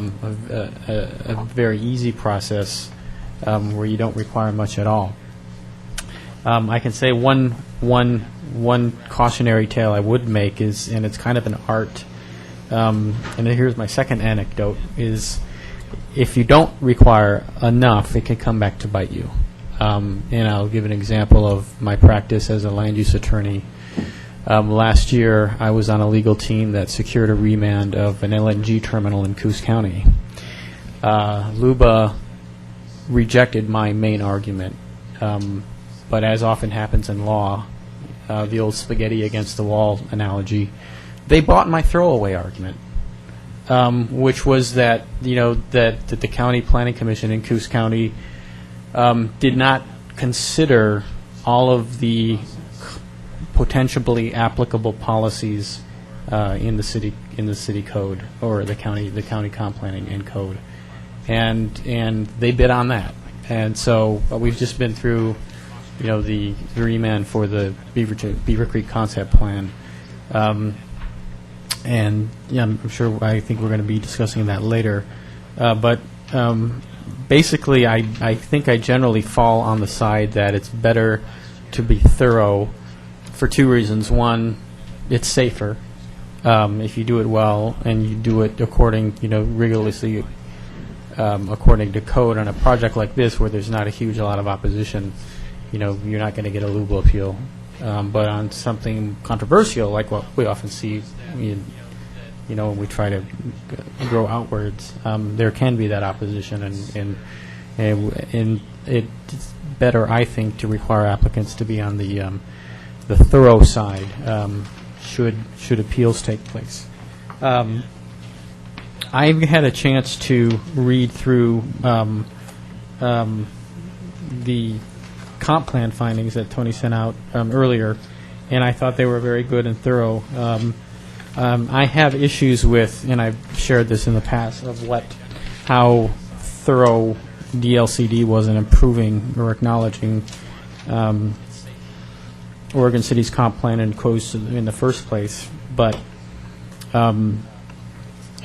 very easy process where you don't require much at all. I can say one cautionary tale I would make is, and it's kind of an art, and here's my second anecdote, is if you don't require enough, it can come back to bite you. And I'll give an example of my practice as a land use attorney. Last year, I was on a legal team that secured a remand of an LNG terminal in Coos County. LUBA rejected my main argument, but as often happens in law, the old spaghetti against the wall analogy, they bought my throwaway argument, which was that that the county planning commission in Coos County did not consider all of the potentially applicable policies in the city code, or the county comp planning and code, and they bid on that. And so we've just been through the remand for the Beaver Creek concept plan, and I'm sure, I think we're going to be discussing that later, but basically, I think I generally fall on the side that it's better to be thorough for two reasons. One, it's safer if you do it well and you do it according, rigorously according to code. On a project like this, where there's not a lot of opposition, you're not going to get a LUBA appeal. But on something controversial, like what we often see, when we try to grow outwards, there can be that opposition, and it's better, I think, to require applicants to be on the thorough side should appeals take place. I've had a chance to read through the comp plan findings that Tony sent out earlier, and I thought they were very good and thorough. I have issues with, and I've shared this in the past, of how thorough DLCD was in improving or acknowledging Oregon City's comp plan and codes in the first place. But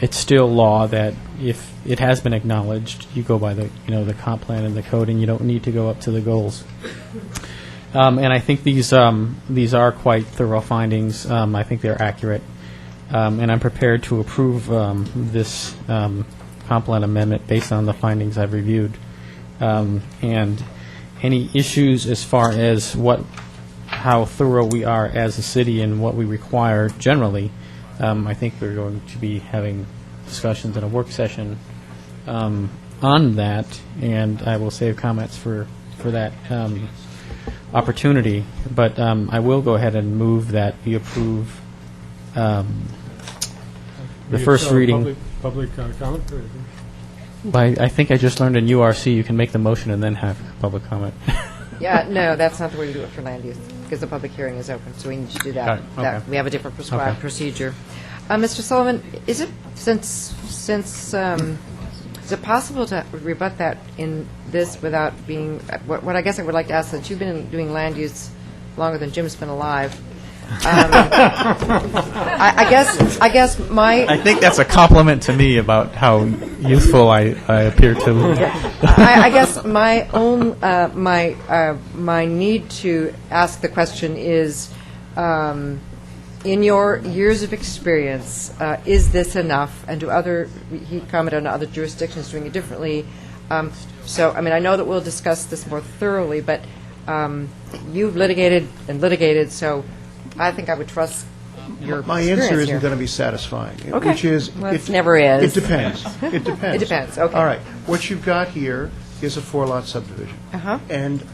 it's still law that if it has been acknowledged, you go by the comp plan and the code, and you don't need to go up to the goals. And I think these are quite thorough findings. I think they're accurate, and I'm prepared to approve this comp plan amendment based on the findings I've reviewed. And any issues as far as how thorough we are as a city and what we require generally, I think we're going to be having discussions in a work session on that, and I will save comments for that opportunity. But I will go ahead and move that we approve the first reading. Public comment? I think I just learned in URC you can make the motion and then have public comment. Yeah, no, that's not the way to do it for land use, because the public hearing is open, so we need to do that. Got it, okay. We have a different prescribed Okay. procedure. Mr. Sullivan, is it, since is it possible to rebut that in this without being, what I guess I would like to ask, since you've been doing land use longer than Jim's been alive, I guess my... I think that's a compliment to me about how youthful I appear to. I guess my own my need to ask the question is, in your years of experience, is this enough? And he commented on other jurisdictions doing it differently. So, I mean, I know that we'll discuss this more thoroughly, but you've litigated, so I think I would trust your My experience answer isn't here. going to be satisfying, Okay. which is... Well, it never is. It depends. It depends. It depends, okay. All right. What you've got here is a 4-lot subdivision. Uh-huh. And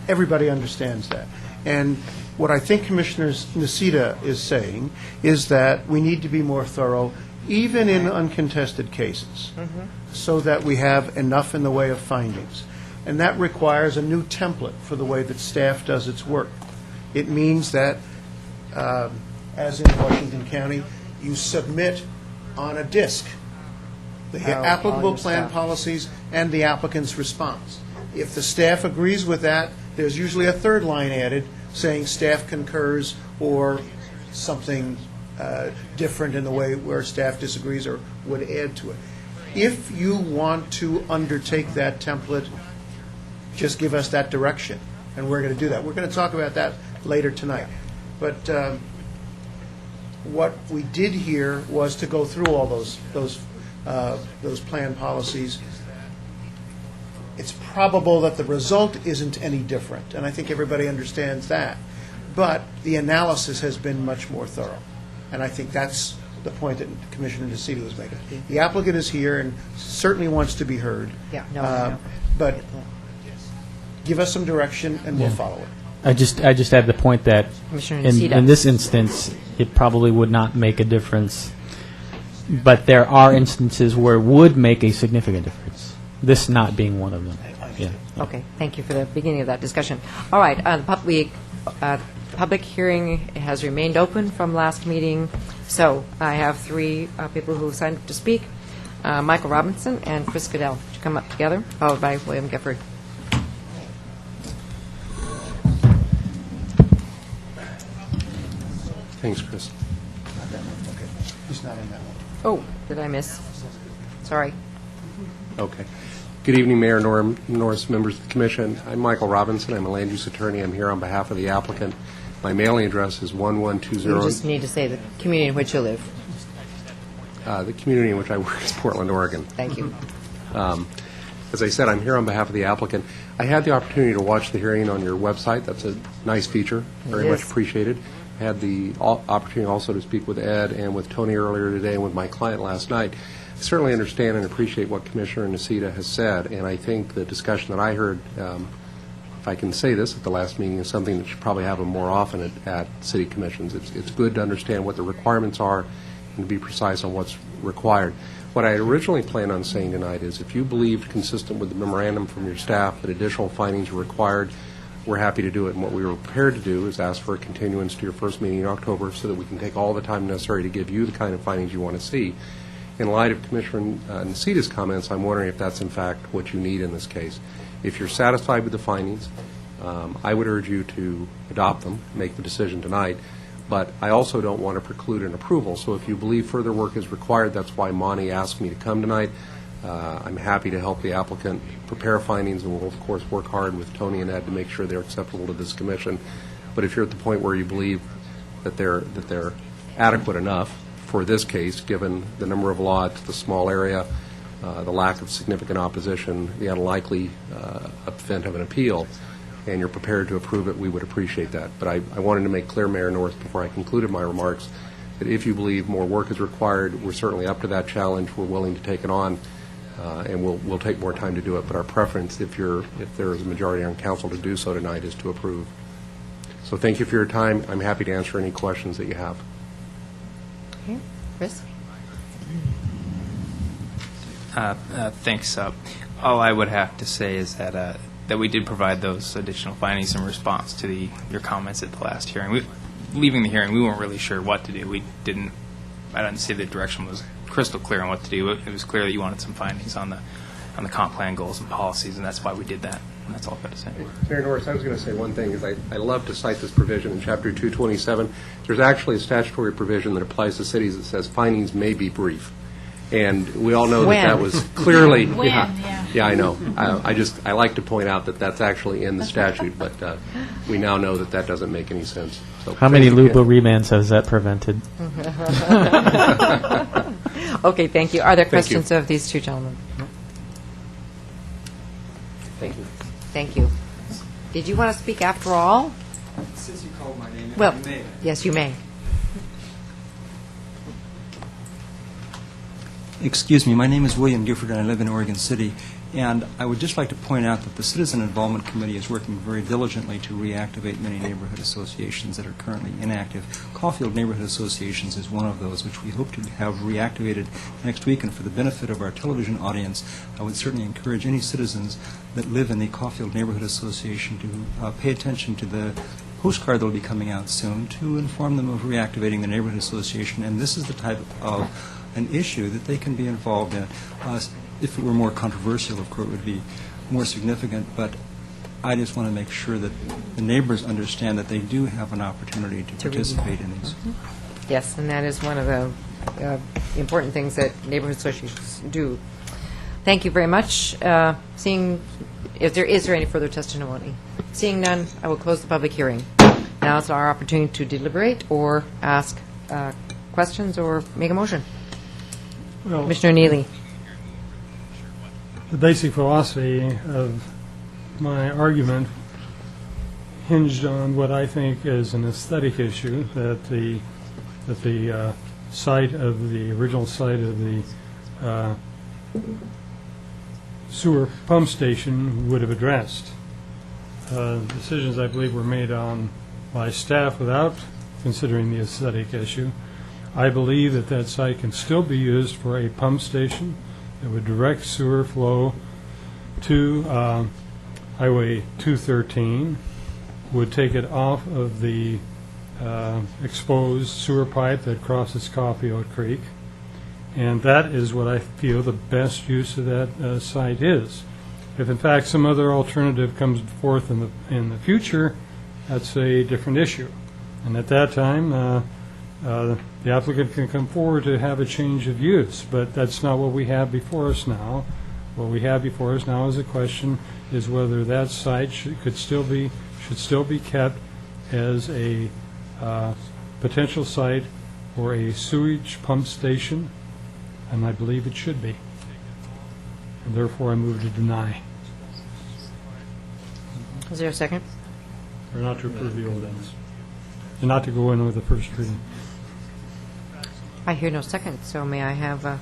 everybody understands that. And what I think Commissioner Nocita is saying is that we need to be more thorough, even in uncontested cases, so that we have enough in the way of findings. And that requires a new template for the way that staff does its work. It means that, as in Washington County, you submit on a disk the applicable your plan stuff. policies and the applicant's response. If the staff agrees with that, there's usually a third line added saying staff concurs or something different in the way where staff disagrees or would add to it. If you want to undertake that template, just give us that direction, and we're going to do that. We're going to talk about that later tonight. But what we did here was to go through all those plan policies. It's probable that the result isn't any different, and I think everybody understands that. But the analysis has been much more thorough, and I think that's the point that Commissioner Nocita was making. The applicant is here and certainly wants to be heard. Yeah, no, I know. But give us some direction, and we'll follow it. I just have the point that Commissioner Nocita. in this instance, it probably would not make a difference, but there are instances where it would make a significant difference, this not being one of them. Yeah. Okay, thank you for the beginning of that discussion. All right, the public hearing has remained open from last meeting, so I have three people who signed up to speak, Michael Robinson and Chris Goodell, to come up together, followed by William Gifford. Thanks, Chris. Okay. He's not in that one. Oh, did I miss? Sorry. Okay. Good evening, Mayor Norris, members of the Commission. I'm Michael Robinson. I'm a land use attorney. I'm here on behalf of the applicant. My mailing address is 1120. You just need to say the community in which you live. The community in which I work is Portland, Oregon. Thank you. As I said, I'm here on behalf of the applicant. I had the opportunity to watch the hearing on your website. That's a nice feature. Very much is. appreciated. I had the opportunity also to speak with Ed and with Tony earlier today and with my client last night. certainly understand and appreciate what Commissioner Nocita has said, and I think the discussion that I heard, if I can say this at the last meeting, is something that should probably happen more often at city commissions. It's good to understand what the requirements are and to be precise on what's required. What I originally planned on saying tonight is if you believed, consistent with the memorandum from your staff, that additional findings were required, we're happy to do it. And what we were prepared to do is ask for a continuance to your first meeting in October so that we can take all the time necessary to give you the kind of findings you want to see. In light of Commissioner Nocita's comments, I'm wondering if that's in fact what you need in this case. If you're satisfied with the findings, I would urge you to adopt them, make the decision tonight. But I also don't want to preclude an approval. So if you believe further work is required, that's why Monty asked me to come tonight. I'm happy to help the applicant prepare findings, and we'll, of course, work hard with Tony and Ed to make sure they're acceptable to this commission. But if you're at the point where you believe that they're adequate enough for this case, given the number of lots, the small area, the lack of significant opposition, the unlikely event of an appeal, and you're prepared to approve it, we would appreciate that. But I wanted to make clear, Mayor North, before I concluded my remarks, that if you believe more work is required, we're certainly up to that challenge. We're willing to take it on, and we'll take more time to do it. But our preference, if there is a majority on council to do so tonight, is to approve. So thank you for your time. I'm happy to answer any questions that you have. Okay. Chris? Thanks. All I would have to say is that we did provide those additional findings in response to your comments at the last hearing. Leaving the hearing, we weren't really sure what to do. I didn't see the direction was crystal clear on what to do. It was clear that you wanted some findings on the comp plan goals and policies, and that's why we did that. And that's all I've got to say. Mayor Norris, I was going to say one thing, is I love to cite this provision in Chapter 227. There's actually a statutory provision that applies to cities that says findings may be brief. And we all know that was clearly... Yeah, I know. I like to point out that that's actually in the statute, but we now know that that doesn't make any sense. So how many Luba remands has that prevented? Okay, thank you. Are there questions of these two gentlemen? Thank you. Thank you. Did you want to speak after all? Since you called my name, well, you may. Yes, you may. Excuse me, my name is William Gifford, and I live in Oregon City. And I would just like to point out that the Citizen Involvement Committee is working very diligently to reactivate many neighborhood associations that are currently inactive. Caulfield Neighborhood Associations is one of those, which we hope to have reactivated next week. And for the benefit of our television audience, I would certainly encourage any citizens that live in the Caulfield Neighborhood Association to pay attention to the postcard that will be coming out soon to inform them of reactivating the neighborhood association. And this is the type of an issue that they can be involved in. If it were more controversial, of course, it would be more significant, but I just want to make sure that the neighbors understand that they do have an opportunity to participate in these. Yes, and that is one of the important things that neighborhood associations do. Thank you very much. Is there any further testimony? Seeing none, I will close the public hearing. Now it's our opportunity to deliberate or ask questions or make a motion. Well, Commissioner Neely. the basic philosophy of my argument hinged on what I think is an aesthetic issue that the site of the original site of the sewer pump station would have addressed. Decisions, I believe, were made on by staff without considering the aesthetic issue. I believe that that site can still be used for a pump station that would direct sewer flow to Highway 213, would take it off of the exposed sewer pipe that crosses Caulfield Creek, and that is what I feel the best use of that site is. If in fact some other alternative comes forth in the future, that's a different issue. And at that time, the applicant can come forward to have a change of use, but that's not what we have before us now. What we have before us now is a question is whether that site should still be kept as a potential site for a sewage pump station, and I believe it should be. And therefore, I move to deny. Is there a second? Or not to approve the ordinance. And not to go in with the first reading. I hear no second, so may I have a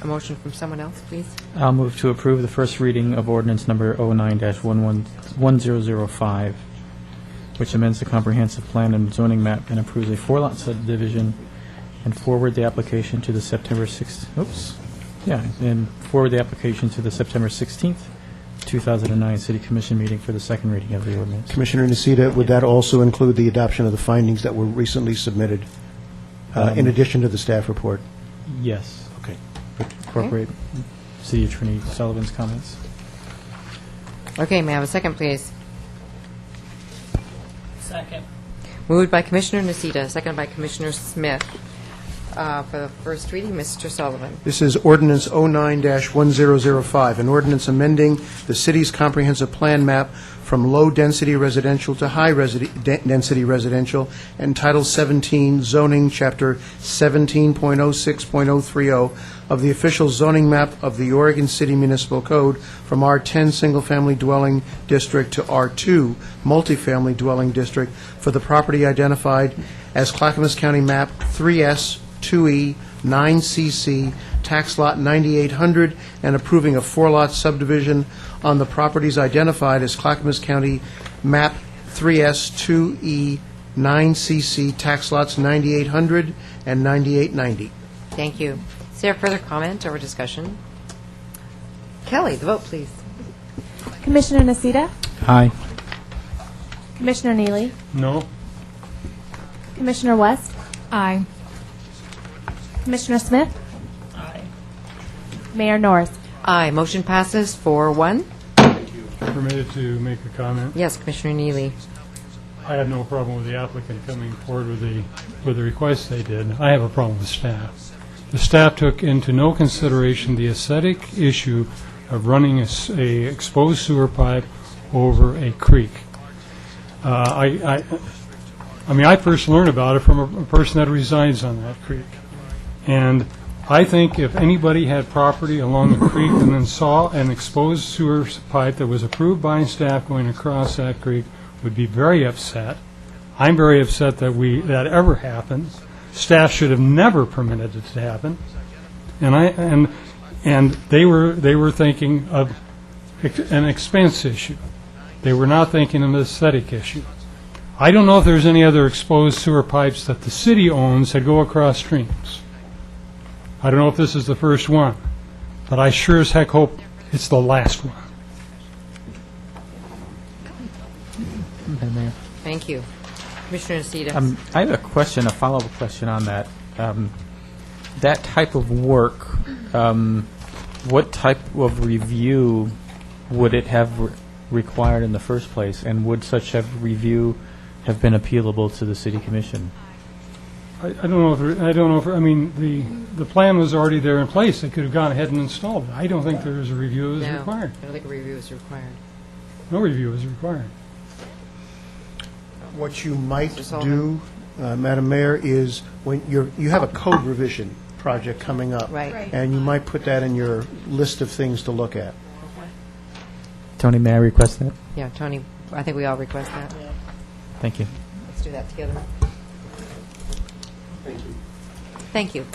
a motion from someone else, please? I'll move to approve the first reading of ordinance number 09-1005, which amends the comprehensive plan and zoning map and approves a 4-lot subdivision, and forward the application to the September 16th, 2009 City Commission meeting for the second reading of the ordinance. Commissioner Nocita, would that also include the adoption of the findings that were recently submitted, in addition to the staff report? Yes. Okay. Incorporate City Attorney Sullivan's comments. Okay, may I have a second, please? Second. Moved by Commissioner Nocita, seconded by Commissioner Smith. For the first reading, Mr. Sullivan. This is ordinance 09-1005, an ordinance amending the city's comprehensive plan map from low-density residential to high-density residential, and Title 17 zoning, Chapter 17.06.030 of the official zoning map of the Oregon City Municipal Code from R10 Single-Family Dwelling District to R2 Multifamily Dwelling District for the property identified as Clackamas County Map 3S 2E 9CC, tax lot 9800, and approving a 4-lot subdivision on the properties identified as Clackamas County Map 3S 2E 9CC, tax lots 9800 and 9890. Thank you. Is there further comment or discussion? Kelly, the vote, please. Commissioner Nocita? Aye. Commissioner Neely? No? Commissioner West? Aye. Commissioner Smith? Aye. Mayor Norris? Aye. Motion passes 4-1. Permitted to make a comment? Yes, Commissioner Neely. I have no problem with the applicant coming forward with the request they did. I have a problem with staff. The staff took into no consideration the aesthetic issue of running a exposed sewer pipe over a creek. I mean, I first learned about it from a person that resides on that creek. And I think if anybody had property along the creek and then saw an exposed sewer pipe that was approved by staff going across that creek, would be very upset. I'm very upset that that ever happened. Staff should have never permitted it to happen. And they were thinking of an expense issue. They were not thinking of an aesthetic issue. I don't know if there's any other exposed sewer pipes that the city owns that go across streams. I don't know if this is the first one, but I sure as heck hope it's the last one. Madam Mayor. Thank you. Commissioner Nocita. I have a question, a follow-up question on that. That type of work, what type of review would it have required in the first place, and would such a review have been appealable to the City Commission? I don't know if I mean, the plan was already there in place. They could have gone ahead and installed it. I don't think there was a review that was required. I don't think a review is required. No review is required. What you might do, Madam Mayor, is when you have a code revision project coming up. Right. And you might put that in your list of things to look at. Tony, may I request that? Yeah, Tony, I think we all request that. Thank you. Let's do that together. Thank you.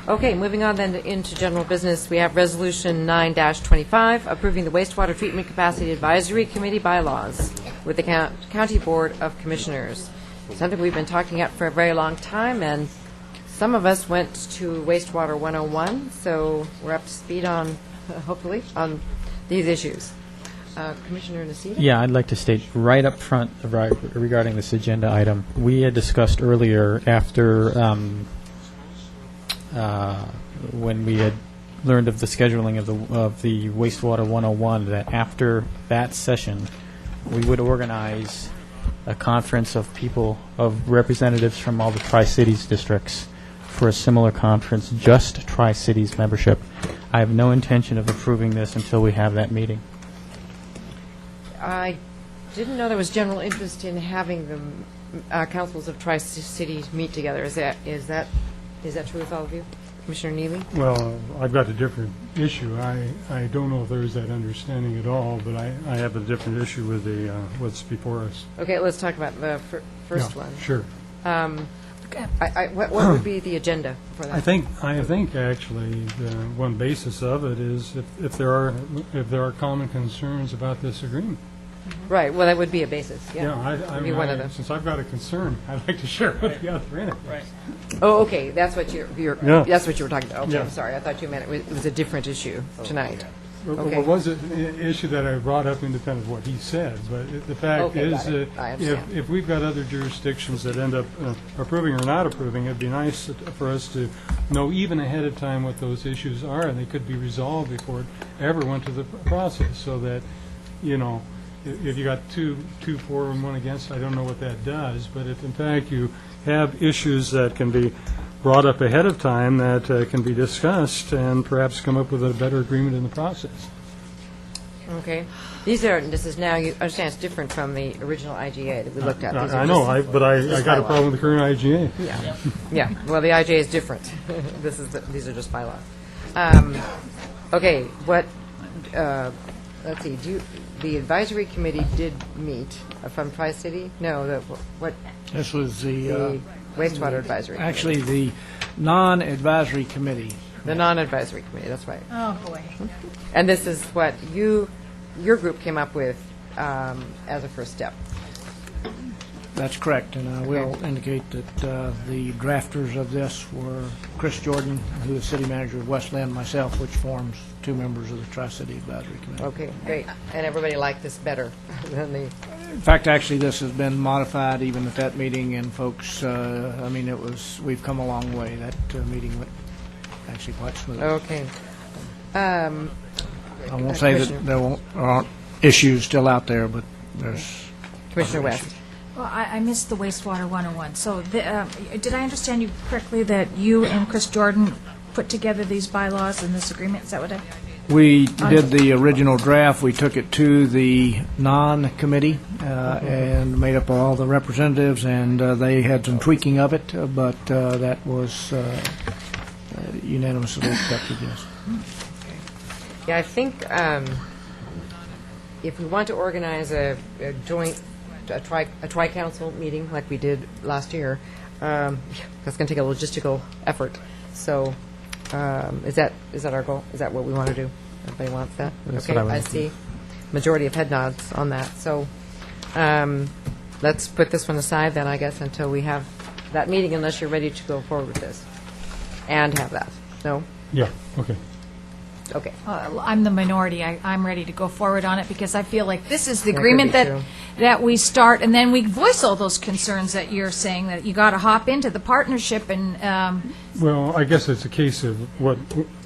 Okay, moving on then into general business, we have Resolution 9-25, approving the wastewater treatment capacity advisory committee bylaws with the County Board of Commissioners. Something we've been talking about for a very long time, and some of us went to Wastewater 101, so we're up to speed on, hopefully, on these issues. Commissioner Nocita? Yeah, I'd like to state right up front regarding this agenda item. We had discussed earlier after when we had learned of the scheduling of the Wastewater 101 that after that session we would organize a conference of people, of representatives from all the Tri-Cities districts for a similar conference, just Tri-Cities membership. I have no intention of approving this until we have that meeting. I didn't know there was general interest in having the councils of Tri-Cities meet together. Is that true with all of you? Commissioner Neely? Well, I've got a different issue. I don't know if there's that understanding at all, but I have a different issue with what's before us. Okay, let's talk about the first Yeah, one. Sure. What would be the agenda for that? I think actually, the one basis of it is if there are common concerns about this agreement. Right, well, that would be a basis, yeah. Yeah, Would be one of them. since I've got a concern, I'd like to share with the other in it. Right. Oh, okay, that's what Yeah. that's what you were talking about. Okay, Yeah. I'm sorry, I thought you meant it was a different issue tonight. Okay. It was an issue that I brought up independent of what he said, but the fact Okay, is, got it. I understand. if we've got other jurisdictions that end up approving or not approving, it'd be nice for us to know even ahead of time what those issues are, and they could be resolved before it ever went to the process, so that, if you got two for and one against, I don't know what that does, but if in fact you have issues that can be brought up ahead of time that can be discussed and perhaps come up with a better agreement in the process. Okay. This is now, you understand, it's different from the original IGA that we looked at. These are I know, just- but I just got a bylaws. problem with the current IGA. Yeah, yeah, well, the IGA is different. These are just bylaws. Okay, let's see, the advisory committee did meet from Tri-City? No, what? This was The wastewater advisory. actually the non-advisory committee. The non-advisory committee, that's right. Oh, boy. And this is what your group came up with as a first step. That's correct, and I will indicate that the drafters of this were Chris Jordan, who is city manager of West Lynn, myself, which forms two members of the Tri-City Advisory Committee. Okay, great. And everybody liked this better than the, In fact, actually, this has been modified even at that meeting, and folks, we've come a long way. That meeting went actually quite smooth. okay. I won't say that there aren't issues still out there, but there's... Commissioner West. Well, I missed the wastewater 101. So did I understand you correctly that you and Chris Jordan put together these bylaws and this agreement? Is that what I... We did the original draft. We took it to the non-committee and made up all the representatives, and they had some tweaking of it, but that was unanimously accepted, yes. Yeah, I think if we want to organize a joint, a tri-council meeting like we did last year, that's going to take a logistical effort. So is that our goal? Is that what we want to do? Everybody wants that? That's Okay, what I would I like to see. Majority of head nods on that. So let's put this one aside then, I guess, until we have that meeting, unless you're ready to go forward with this and have that. No? Yeah, okay. Okay. I'm the minority. I'm ready to go forward on it because I feel like this is the That could agreement be true. that we start, and then we voice all those concerns that you're saying, that you got to hop into the partnership and, Well, I guess it's a case of what,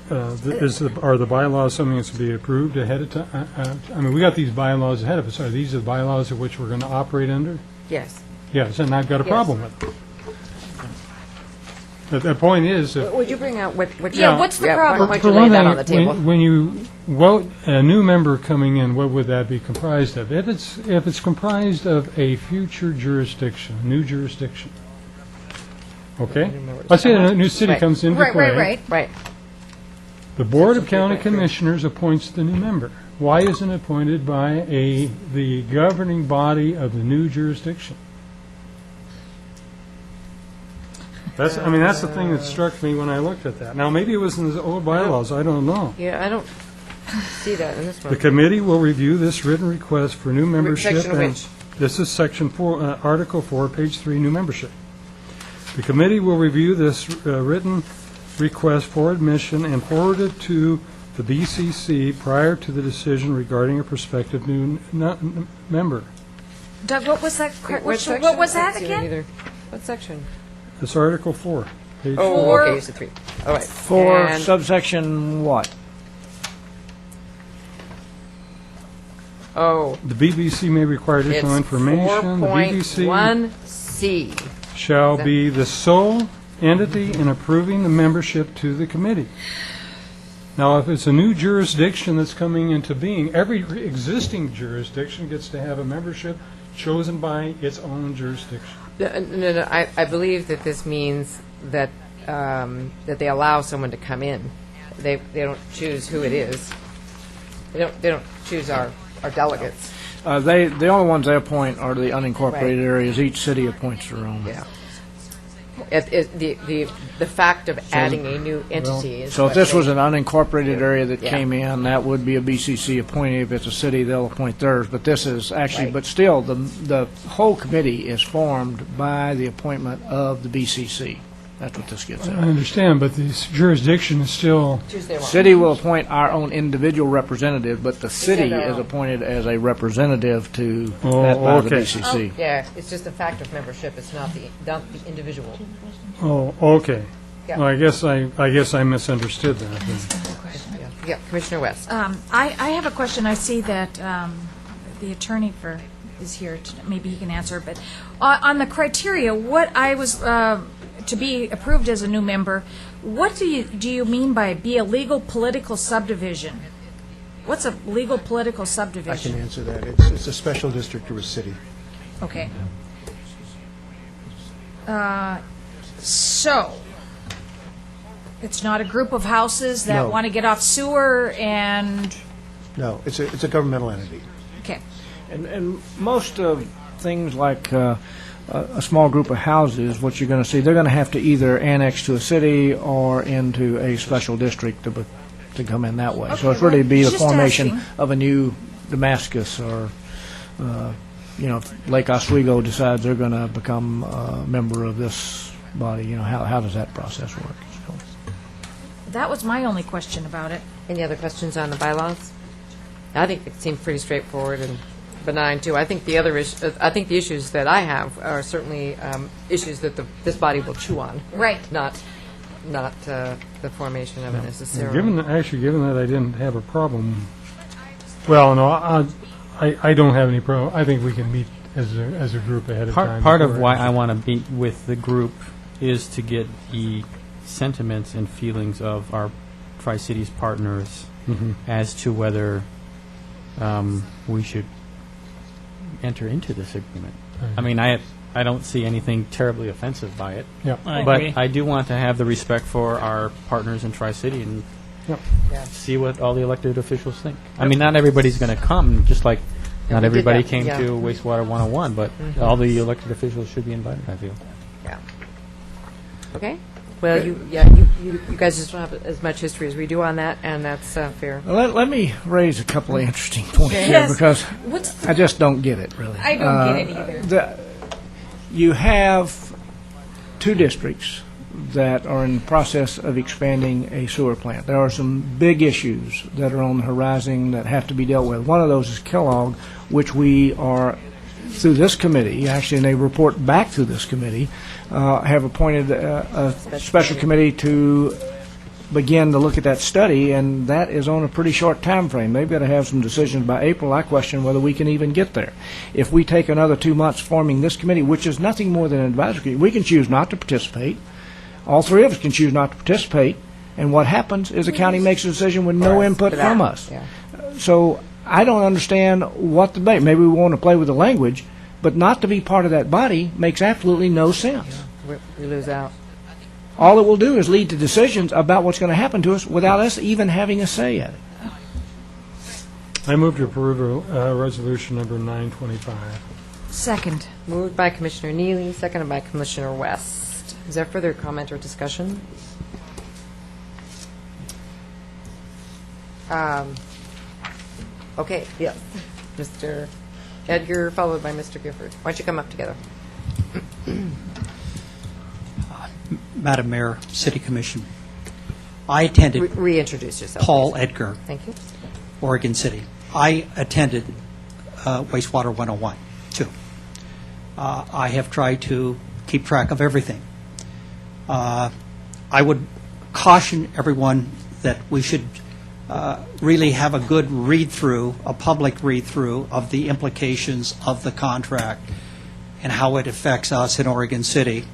are the bylaws something that's to be approved ahead of time? I mean, we got these bylaws ahead of us. Are these the bylaws of which we're going to operate under? Yes. Yes, and I've got a Yes. problem with it. The point is, Would you bring out what Yeah, what's the problem? Why don't for you lay one that thing, on the table? when you vote a new member coming in, what would that be comprised of? If it's comprised of a future jurisdiction, new jurisdiction, okay? Let's say a new city Right. comes into play. Right. The Board of County Commissioners appoints the new member. Why isn't it appointed by the governing body of the new jurisdiction? That's the thing that struck me when I looked at that. Now, maybe it was in the old bylaws, I don't know. Yeah, I don't see that in this one. The committee will review this written request for new membership. Section of and- which? This is Section 4, Article 4, Page 3, new membership. The committee will review this written request for admission and forward it to the BCC prior to the decision regarding a prospective new member. Doug, what was that? What What section? was I that don't see again? either. What section? It's Article 4. Page Oh, 4. okay, you said 3. All right. For And- subsection what? Oh, The BBC may require it's additional information. The BBC 4.1C. shall be the sole entity in approving the membership to the committee. Now, if it's a new jurisdiction that's coming into being, every existing jurisdiction gets to have a membership chosen by its own jurisdiction. No, I believe that this means that that they allow someone to come in. They don't choose who it is. They don't choose our delegates. The only ones they appoint are the unincorporated Right. areas. Each city appoints their own. Yeah. The fact of adding a new entity is. So if what this they- was an unincorporated area that Yeah. came in, that would be a BCC appointee. If it's a city, they'll appoint theirs. But this is actually, Right. but still, the whole committee is formed by the appointment of the BCC. That's what this gets I at. understand, but the jurisdiction is still, Choose their own. City will appoint our own individual representative, but the city their is own. appointed as a representative to Oh, that by the okay. BCC. Yeah, it's just a fact of membership, it's not the individual. oh, okay. Yeah. Well, I guess I misunderstood that. Yeah, Commissioner West. I have a question. I see that the attorney is here. Maybe he can answer. But on the criteria, what I was to be approved as a new member, what do you mean by be a legal political subdivision? What's a legal political I subdivision? can answer that. It's a special district or a city. Okay. So, it's not a group of houses that No. want to get off sewer and, No, it's a governmental entity. okay. And most of things like a small group of houses, what you're going to see, they're going to have to either annex to a city or into a special district to come in that way. So it's really be the Just formation asking. of a new Damascus or, if Lake Oswego decides they're going to become a member of this body, how does that process work? So, That was my only question about it. Any other questions on the bylaws? I think it seemed pretty straightforward and benign, too. I think the issues that I have are certainly issues that this body will chew on. Right. Not the formation of it necessarily. Given that I didn't have a problem, well, no, I don't have any problem. I think we can meet as a group ahead of time. Part of before why it- I want to meet with the group is to get the sentiments and feelings of our Tri-Cities partners as to whether we should enter into this agreement. I mean, I don't see anything terribly offensive by it. Yep. But I do want to have the respect for our partners in Tri-City and Yep. see what all the elected officials think. I mean, not everybody's going to come, just like Yeah, not we did everybody that, came yeah. to Wastewater 101, but all the elected officials should be invited, I feel. Yeah. Okay. Well, you guys just don't have as much history as we do on that, and that's fair. let me raise a couple of interesting points here Yes. because What's the- I just don't get it, really. I don't get it either. You have two districts that are in the process of expanding a sewer plant. There are some big issues that are on the horizon that have to be dealt with. One of those is Kellogg, which we are, through this committee, actually, and they report back to this committee, have appointed a special committee to begin to look at that study, and that is on a pretty short time frame. They've got to have some decisions by April. I question whether we can even get there. If we take another 2 months forming this committee, which is nothing more than an advisory committee, we can choose not to participate. All three of us can choose not to participate, and what happens is the county makes a decision with no input from us. Yeah. So I don't understand what the debate. Maybe we want to play with the language, but not to be part of that body makes absolutely no sense. We lose out. All it will do is lead to decisions about what's going to happen to us without us even having a say at it. I move to approve resolution number 925. Second. Moved by Commissioner Neely, seconded by Commissioner West. Is there further comment or discussion? Okay, yes. Mr. Edgar, followed by Mr. Gifford. Why don't you come up together? Madam Mayor, City Commission, I attended Reintroduce yourself. Paul please. Edgar, Thank you. Oregon City. I attended Wastewater 101, too. I have tried to keep track of everything. I would caution everyone that we should really have a good read-through, a public read-through of the implications of the contract and how it affects us in Oregon City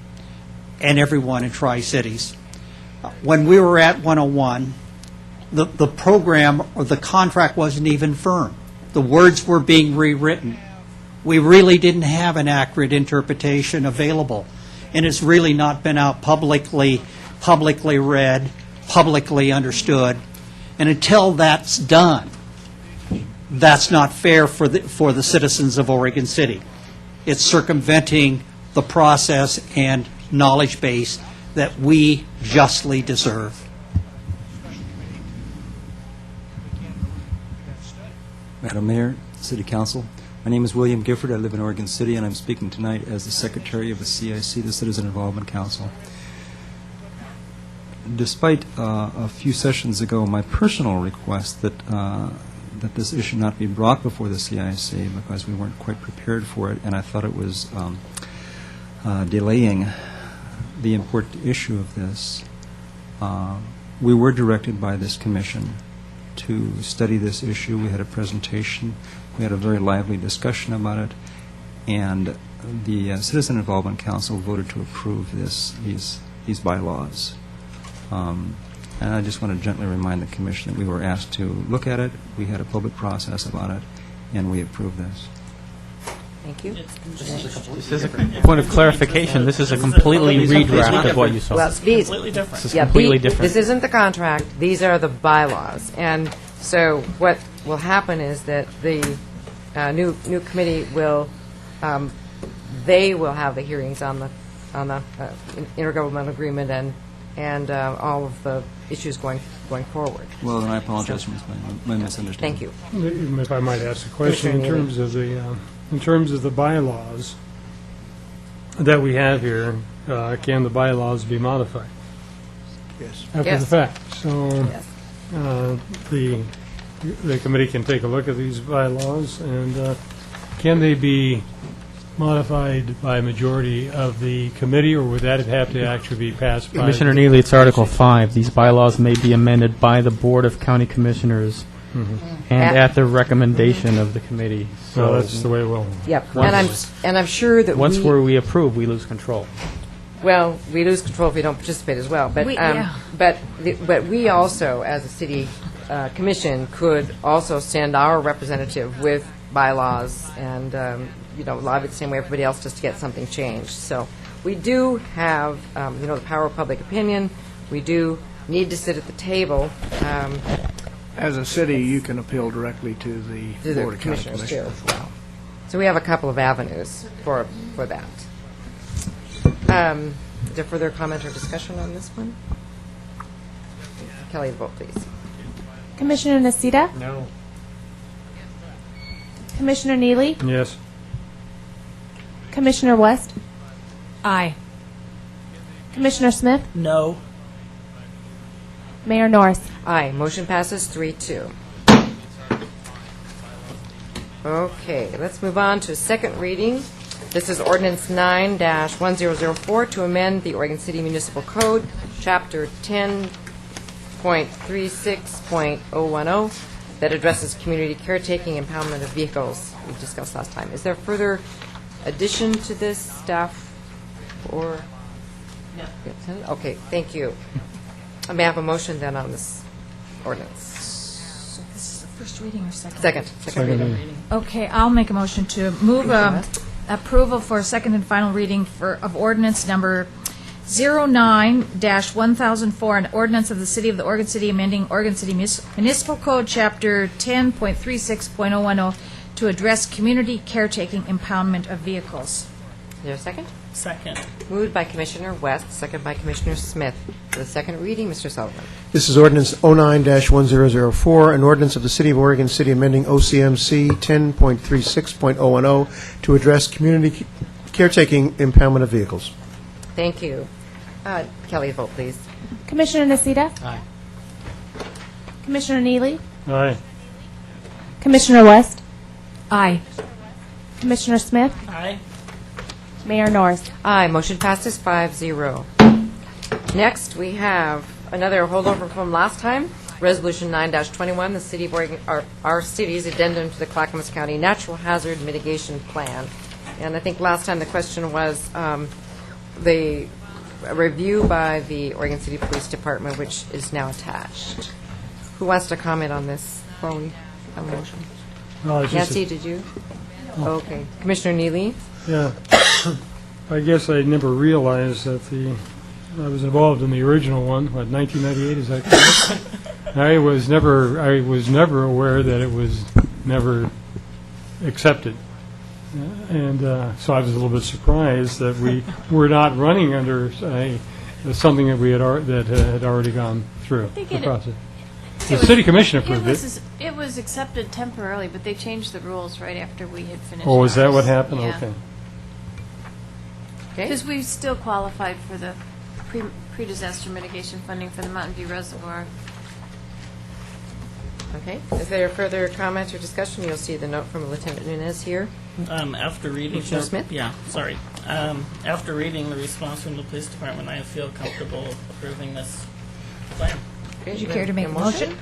and everyone in Tri-Cities. When we were at 101, the program or the contract wasn't even firm. The words were being rewritten. We really didn't have an accurate interpretation available, and it's really not been out publicly read, publicly understood. And until that's done, that's not fair for the citizens of Oregon City. It's circumventing the process and knowledge base that we justly deserve. Madam Mayor, City Council, my name is William Gifford. I live in Oregon City, and I'm speaking tonight as the Secretary of the CIC, the Citizen Involvement Council. Despite a few sessions ago, my personal request that this issue not be brought before the CIC because we weren't quite prepared for it, and I thought it was delaying the important issue of this, we were directed by this commission to study this issue. We had a presentation. We had a very lively discussion about it, and the Citizen Involvement Council voted to approve these bylaws. And I just want to gently remind the commission that we were asked to look at it. We had a public process about it, and we approved this. Thank you. This is a point of clarification. This is a completely redraft of what you saw. Well, these, Completely different. This is completely different. This isn't the contract, these are the bylaws. And so what will happen is that the new committee will, they will have the hearings on the intergovernmental agreement and all of the issues going forward. Well, then I apologize for my misunderstanding. Thank you. If I might ask a question, in terms of the bylaws that we have here, can the bylaws be modified? Yes. After Yes. the fact. So Yes. the committee can take a look at these bylaws, and can they be modified by a majority of the committee, or would that have to actually be passed by? Commissioner Neely, it's Article 5. These bylaws may be amended by the Board of County Commissioners and at the recommendation of the committee. So that's the way it will. Yep. Once- And I'm sure that Once we approve, we lose control. well, we lose control if we don't participate as well. But Yeah. but we also, as a city commission, could also send our representative with bylaws and lobby the same way everybody else just to get something changed. So we do have the power of public opinion. We do need to sit at the table. As a city, you can appeal directly to To the the Board of County commissioners, Commissioners too. as well. So we have a couple of avenues for that. Is there further comment or discussion on this one? Kelly, vote please. Commissioner Nocita? No. Commissioner Neely? Yes. Commissioner West? Aye. Commissioner Smith? No. Mayor Norris? Aye, motion passes 3-2. Okay, let's move on to second reading. This is ordinance 9-1004 to amend the Oregon City Municipal Code, Chapter 10.36.010, that addresses community caretaking impoundment of vehicles we discussed last time. Is there further addition to this, staff, or? No. Okay, thank you. I may have a motion then on this ordinance. So this is the first reading or second? Second reading. Okay, I'll make a motion to move approval for second and final reading of ordinance number 09-1004, an ordinance of the City of the Oregon City amending Oregon City Municipal Code, Chapter 10.36.010, to address community caretaking impoundment of vehicles. Is there a second? Second. Moved by Commissioner West, second by Commissioner Smith. For the second reading, Mr. Sullivan. This is ordinance 09-1004, an ordinance of the City of Oregon City amending OCMC 10.36.010 to address community caretaking impoundment of vehicles. Thank you. Kelly, vote please. Commissioner Nocita? Aye. Commissioner Neely? Aye. Commissioner West? Aye. Commissioner Smith? Aye. Mayor Norris? Aye, motion passes 5-0. Next, we have another holdover from last time, Resolution 9-21, the City of Oregon, our city's addendum to the Clackamas County Natural Hazard Mitigation Plan. And I think last time the question was the review by the Oregon City Police Department, which is now attached. Who wants to comment on this before we have a motion? No, it's just Nancy, did you? Okay. Commissioner Neely? Yeah. I guess I never realized that I was involved in the original one, 1998, is that correct? I was never aware that it was never accepted. And so I was a little bit surprised that we were not running under something that we had had already gone through the process. The city commission approved it. It was accepted temporarily, but they changed the rules right after we had finished. Oh, is that ours. what happened? Yeah. Okay. Because we still qualified for the pre-disaster mitigation funding for the Mountain View Reservoir. Okay. Is there further comments or discussion? You'll see the note from Lieutenant Nunez here. After reading Commissioner Smith? Yeah, sorry. After reading the response from the police department, I feel comfortable approving this plan. Would you care to make a motion?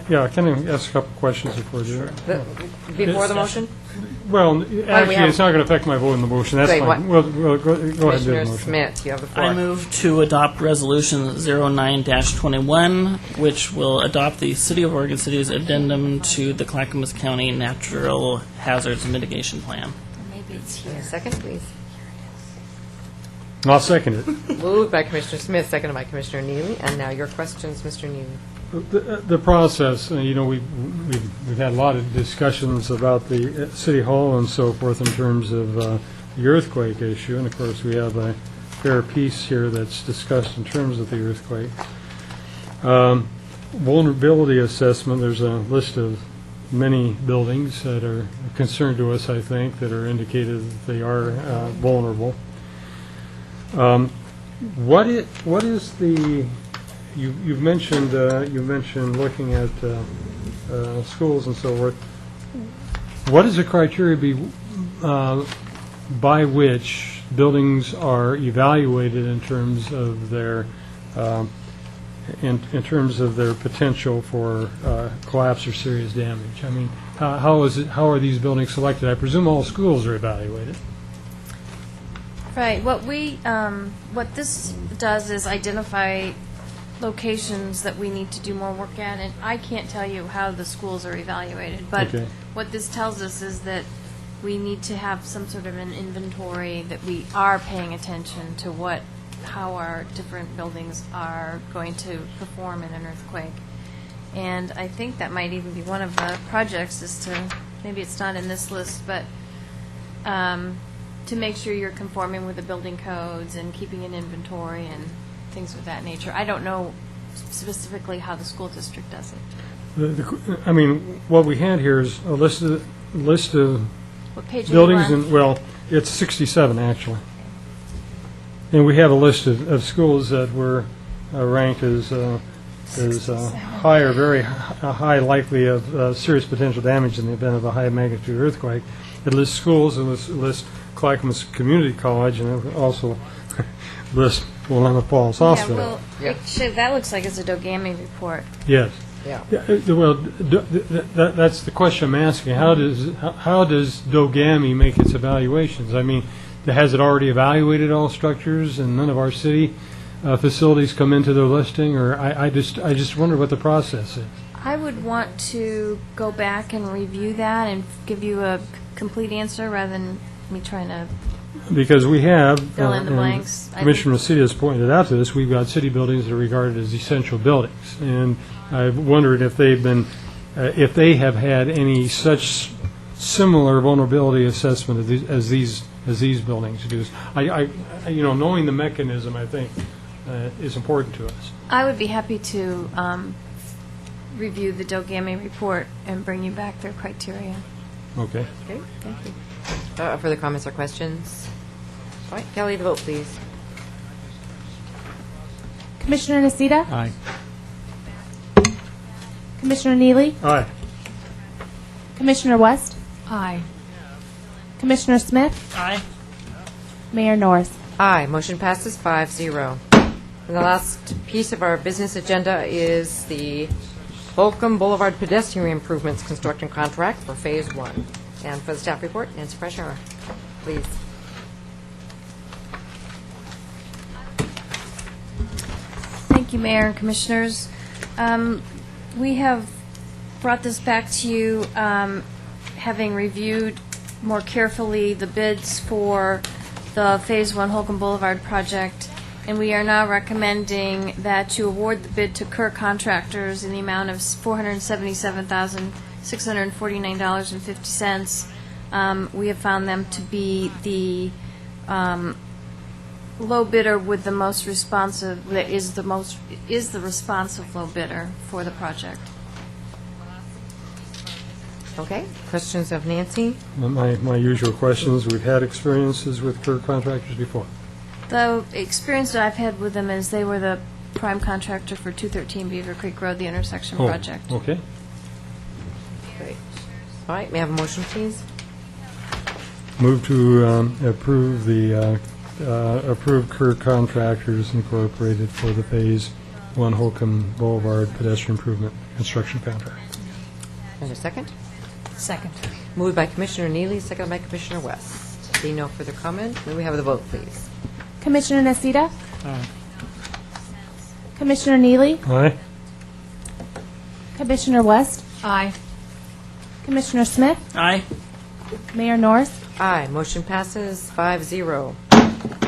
Yeah, can I ask a couple questions before I do it? Before the motion? Well, actually, it's not going to affect my vote in the motion. That's Wait, fine. what? We'll go ahead and do the Commissioner motion. Smith, you have the floor. I move to adopt Resolution 09-21, which will adopt the City of Oregon City's addendum to the Clackamas County Natural Hazards Mitigation Plan. Maybe it's here. A second, please. I'll second it. Moved by Commissioner Smith, seconded by Commissioner Neely. And now your questions, Mr. Neely. The process, we've had a lot of discussions about the City Hall and so forth in terms of the earthquake issue, and of course, we have a fair piece here that's discussed in terms of the earthquake. Vulnerability assessment, there's a list of many buildings that are a concern to us, I think, that are indicated that they are vulnerable. What is the you've mentioned looking at schools and so forth. What is the criteria by which buildings are evaluated in terms of their in terms of their potential for collapse or serious damage? I mean, how are these buildings selected? I presume all schools are evaluated. Right. What this does is identify locations that we need to do more work at, and I can't tell you how the schools are evaluated, but Okay. what this tells us is that we need to have some sort of an inventory that we are paying attention to how our different buildings are going to perform in an earthquake. And I think that might even be one of the projects is to, maybe it's not in this list, but to make sure you're conforming with the building codes and keeping an inventory and things of that nature. I don't know specifically how the school district does it. What we had here is a list of What page are buildings, you on? and well, it's 67 actually, and we have a list of schools that were ranked as high or very high likely of serious potential damage in the event of a high magnitude earthquake. It lists schools, and it lists Clackamas Community College, and it also lists Willamette Falls Hospital. That looks like it's a Dogami report. Yes. Yeah. Well, that's the question I'm asking. How does Dogami make its evaluations? I mean, has it already evaluated all structures, and none of our city facilities come into their listing? Or I just wonder what the process is. I would want to go back and review that and give you a complete answer rather than me trying to. Because we have, Fill in the and blanks. Commissioner City has pointed out to this, we've got city buildings that are regarded as essential buildings, and I've wondered if they've been, if they have had any such similar vulnerability assessment as these buildings do. Knowing the mechanism, I think, is important to us. I would be happy to review the Dogami report and bring you back their criteria. Okay. Okay, thank you. Further comments or questions? All right, Kelly, the vote, please. Commissioner Nocita? Aye. Commissioner Neely? Aye. Commissioner West? Aye. Commissioner Smith? Aye. Mayor Norris? Aye, motion passes 5-0. And the last piece of our business agenda is the Holcomb Boulevard pedestrian improvements construction contract for Phase 1. And for the staff report, Nancy Freshour, please. Thank you, Mayor and Commissioners. We have brought this back to you, having reviewed more carefully the bids for the Phase 1 Holcomb Boulevard project, and we are now recommending that you award the bid to Kerr Contractors in the amount of $477,649.50 We have found them to be the low bidder with the most responsive, that is the responsive low bidder for the project. Okay, questions of Nancy? My usual questions, we've had experiences with Kerr contractors before. The experience that I've had with them is they were the prime contractor for 213 Beaver Creek Road, the intersection Oh, project. Okay. Great. All right, may I have a motion, please? Move to approve the approved Kerr Contractors Incorporated for the Phase 1 Holcomb Boulevard pedestrian improvement construction contract. And a second? Second. Moved by Commissioner Neely, seconded by Commissioner West. Seeing no further comment, may we have the vote, please? Commissioner Nocita? Commissioner Neely? Aye. Commissioner West? Aye. Commissioner Smith? Aye. Mayor Norris? Aye, motion passes 5-0.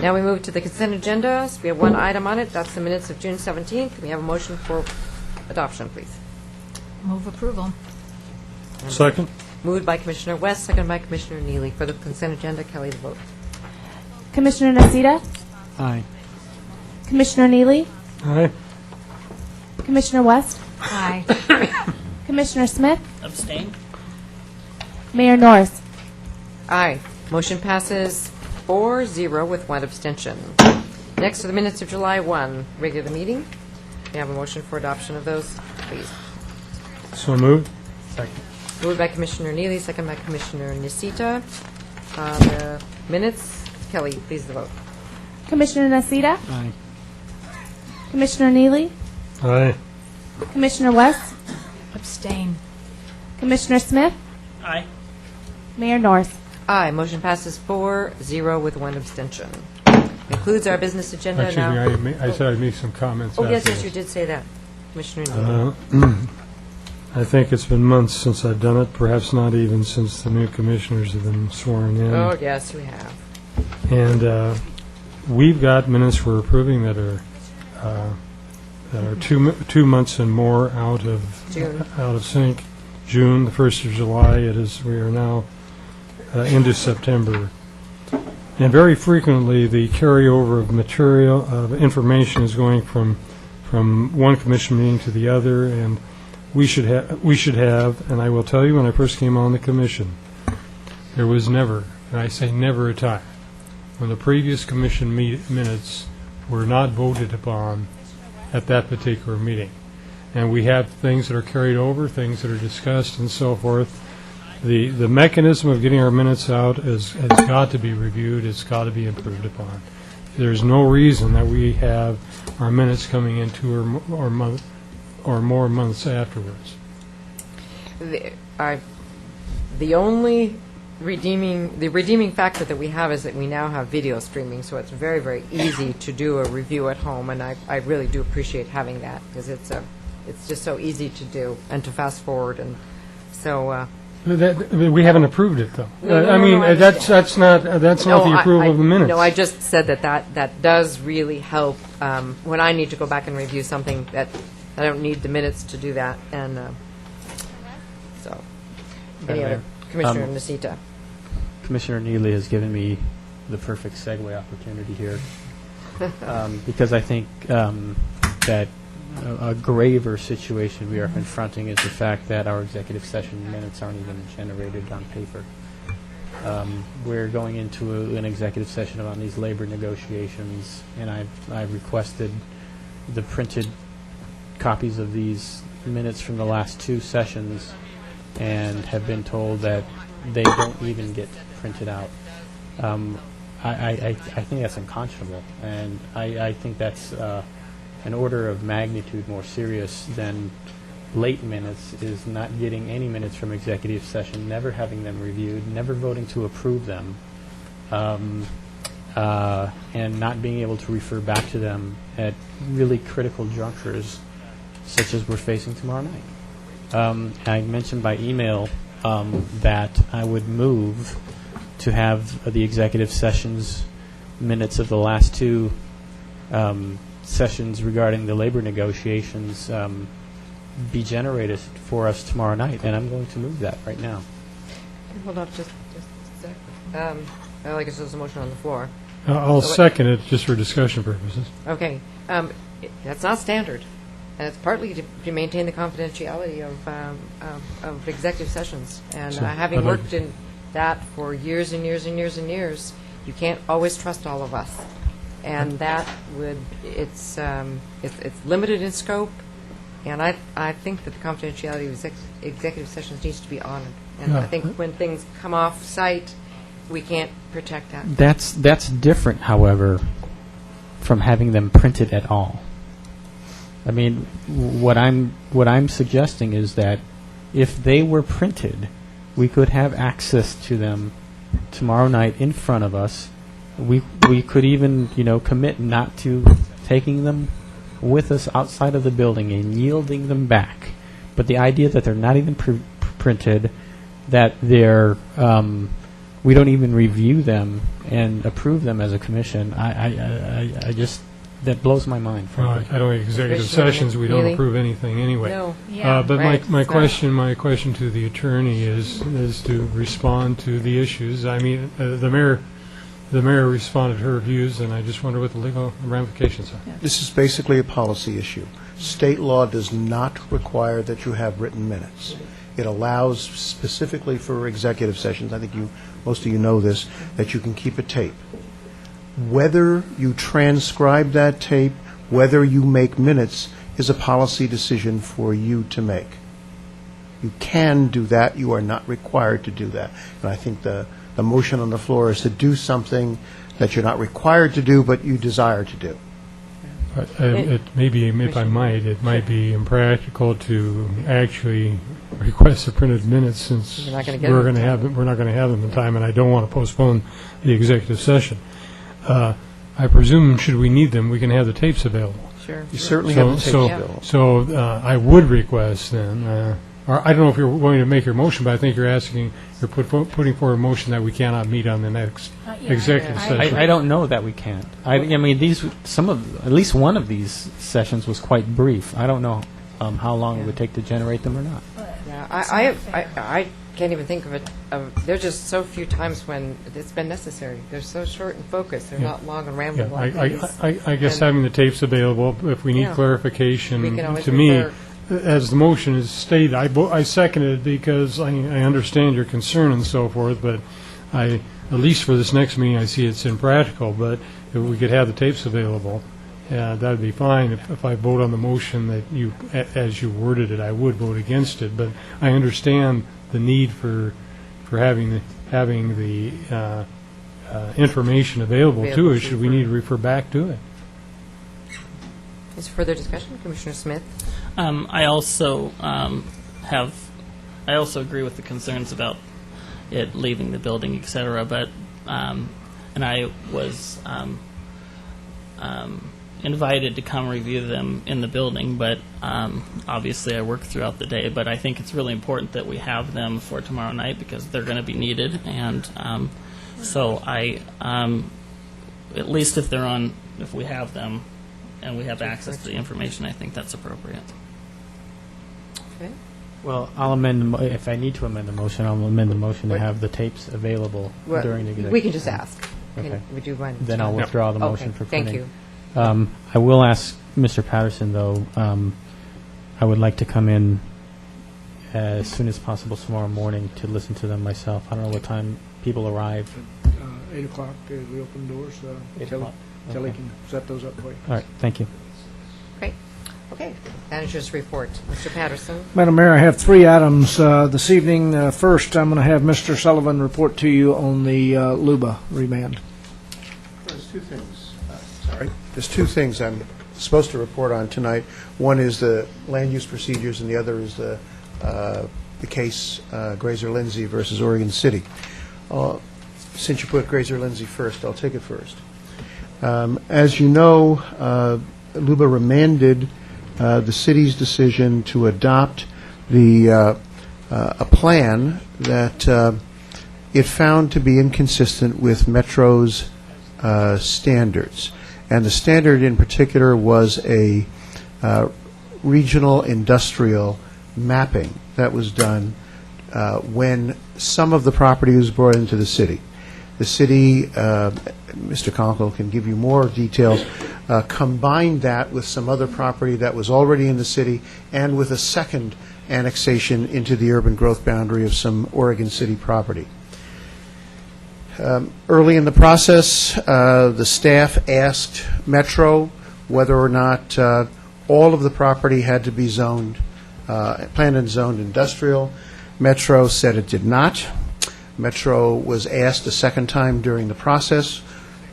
Now we move to the consent agenda. So we have one item on it, that's the minutes of June 17th. Can we have a motion for adoption, please? Move approval. Second? Moved by Commissioner West, seconded by Commissioner Neely. For the consent agenda, Kelly, the vote. Commissioner Nocita? Aye. Commissioner Neely? Aye. Commissioner West? Aye. Commissioner Smith? Abstain? Mayor Norris? Aye. Motion passes 4-0 with one abstention. Next are the minutes of July 1, regular meeting. May I have a motion for adoption of those, please? So moved. Moved by Commissioner Neely, second by Commissioner Nocita. The minutes, Kelly, please the vote. Commissioner Nocita? Aye. Commissioner Neely? Aye. Commissioner West? Abstain. Commissioner Smith? Aye. Mayor Norris? Aye. Motion passes 4-0 with one abstention. Concludes our business agenda Excuse now. me, I said I'd make some comments Oh, yes, after yes, this. you did say that, Commissioner Neely. I think it's been months since I've done it, perhaps not even since the new commissioners have been sworn in. Oh, yes, we have. And we've got minutes we're approving that are 2 months and more out June. of sync. June, the 1st of July, we are now into September. And very frequently, the carryover of material, of information is going from one commission meeting to the other, and we should have, and I will tell you, when I first came on the commission, there was never, and I say never a time, when the previous commission minutes were not voted upon at that particular meeting. And we have things that are carried over, things that are discussed, and so forth. The mechanism of getting our minutes out has got to be reviewed, it's got to be improved upon. There's no reason that we have our minutes coming in 2 or more months afterwards. The only redeeming factor that we have is that we now have video streaming, so it's very, very easy to do a review at home, and I really do appreciate having that, because it's just so easy to do and to fast forward, and so... We haven't approved it, though. No, That's not the approval of the minutes. No, I just said that does really help when I need to go back and review something that I don't need the minutes to do that, and so. Any other? Commissioner Nocita. Commissioner Neely has given me the perfect segue opportunity here, because I think that a graver situation we are confronting is the fact that our executive session minutes aren't even generated on paper. We're going into an executive session on these labor negotiations, and I've requested the printed copies of these minutes from the last 2 sessions, and have been told that they don't even get printed out. I think that's unconscionable, and I think that's an order of magnitude more serious than late minutes is not getting any minutes from executive session, never having them reviewed, never voting to approve them, and not being able to refer back to them at really critical junctures, such as we're facing tomorrow night. I mentioned by email that I would move to have the executive sessions minutes of the last 2 sessions regarding the labor negotiations be generated for us tomorrow night, and I'm going to move that right now. Hold on, just Well, I guess there's a motion on the floor. I'll So what- second it just for discussion purposes. Okay, that's not standard, and it's partly to maintain the confidentiality of executive sessions. And So, having I'd like- worked in that for years and years and years and years, you can't always trust all of us. And that would, it's limited in scope, and I think that the confidentiality of executive sessions needs to be honored. And I Yeah. think when things come off site, we can't protect that. That's different, however, from having them printed at all. I mean, what I'm suggesting is that if they were printed, we could have access to them tomorrow night in front of us. We could even, commit not to taking them with us outside of the building and yielding them back. But the idea that they're not even printed, that they're we don't even review them and approve them as a commission, I just, that blows my mind. Well, frankly. I don't think executive Commissioner sessions, we don't Neely? approve anything anyway. No. Yeah. But Right. my So- question to the attorney is to respond to the issues. I mean, the mayor responded to her views, and I just wonder what the legal ramifications are. This is basically a policy issue. State law does not require that you have written minutes. It allows specifically for executive sessions, I think most of you know this, that you can keep a tape. Whether you transcribe that tape, whether you make minutes, is a policy decision for you to make. You can do that. You are not required to do that. And I think the motion on the floor is to do something that you're not required to do, but you desire to do. But it may be, if I might, it might be impractical to actually request the printed minutes since You're not gonna get we're them in going to have them, we're not going to have them in time, and I don't want to postpone the executive session. I presume, should we need them, we can have the tapes available. Sure. You certainly have the tapes So, available. so I would request then, or I don't know if you're going to make your motion, but I think you're putting forward a motion that we cannot meet on the next executive session. I don't know that we can't. I mean, at least one of these sessions was quite brief. I don't know how long it would take to generate them or not. Yeah, I can't even think of it. There's just so few times when it's been necessary. They're so short and focused. They're not long and rambling Yeah, like these. I guess And- having the tapes available, if we need Yeah. clarification, We can always to me, refer. as the motion is stated, I second it because I understand your concern and so forth, but at least for this next meeting, I see it's impractical, but if we could have the tapes available, that'd be fine. If I vote on the motion that you, as you worded it, I would vote against it, but I understand the need for having the information available to Available us, should we need to refer back to it. Is there further discussion? Commissioner Smith? I also I also agree with the concerns about it leaving the building, et cetera, but, and I was invited to come review them in the building, but obviously I work throughout the day, but I think it's really important that we have them for tomorrow night because they're going to be needed, and so I, at least if we have them and we have access to the information, I think that's appropriate. Okay. Well, I'll amend, if I need to amend the motion, I'll amend the motion to have the tapes available Well, during the executive. we can just ask. Okay. Would you mind? Then I'll withdraw the motion Okay, for thank printing. you. I will ask Mr. Patterson, though, I would like to come in as soon as possible tomorrow morning to listen to them myself. I don't know what time people arrive. 8 o'clock, we open doors. 8 Kelly o'clock. Kelly Okay. can set those up for you. All right, thank you. Great. Okay. Manager's report. Mr. Patterson? Madam Mayor, I have 3 items this evening. First, I'm going to have Mr. Sullivan report to you on the Luba remand. There's 2 things. There's 2 things I'm supposed to report on tonight. One is the land use procedures, and the other is the case Grazer Lindsay versus Oregon City. Since you put Grazer Lindsay first, I'll take it first. As you know, Luba remanded the city's decision to adopt a plan that it found to be inconsistent with Metro's standards. And the standard in particular was a regional industrial mapping that was done when some of the property was brought into the city. The city, Mr. Conkle can give you more details, combined that with some other property that was already in the city and with a second annexation into the urban growth boundary of some Oregon City property. Early in the process, the staff asked Metro whether or not all of the property had to be zoned, planned and zoned industrial. Metro said it did not. Metro was asked a second time during the process,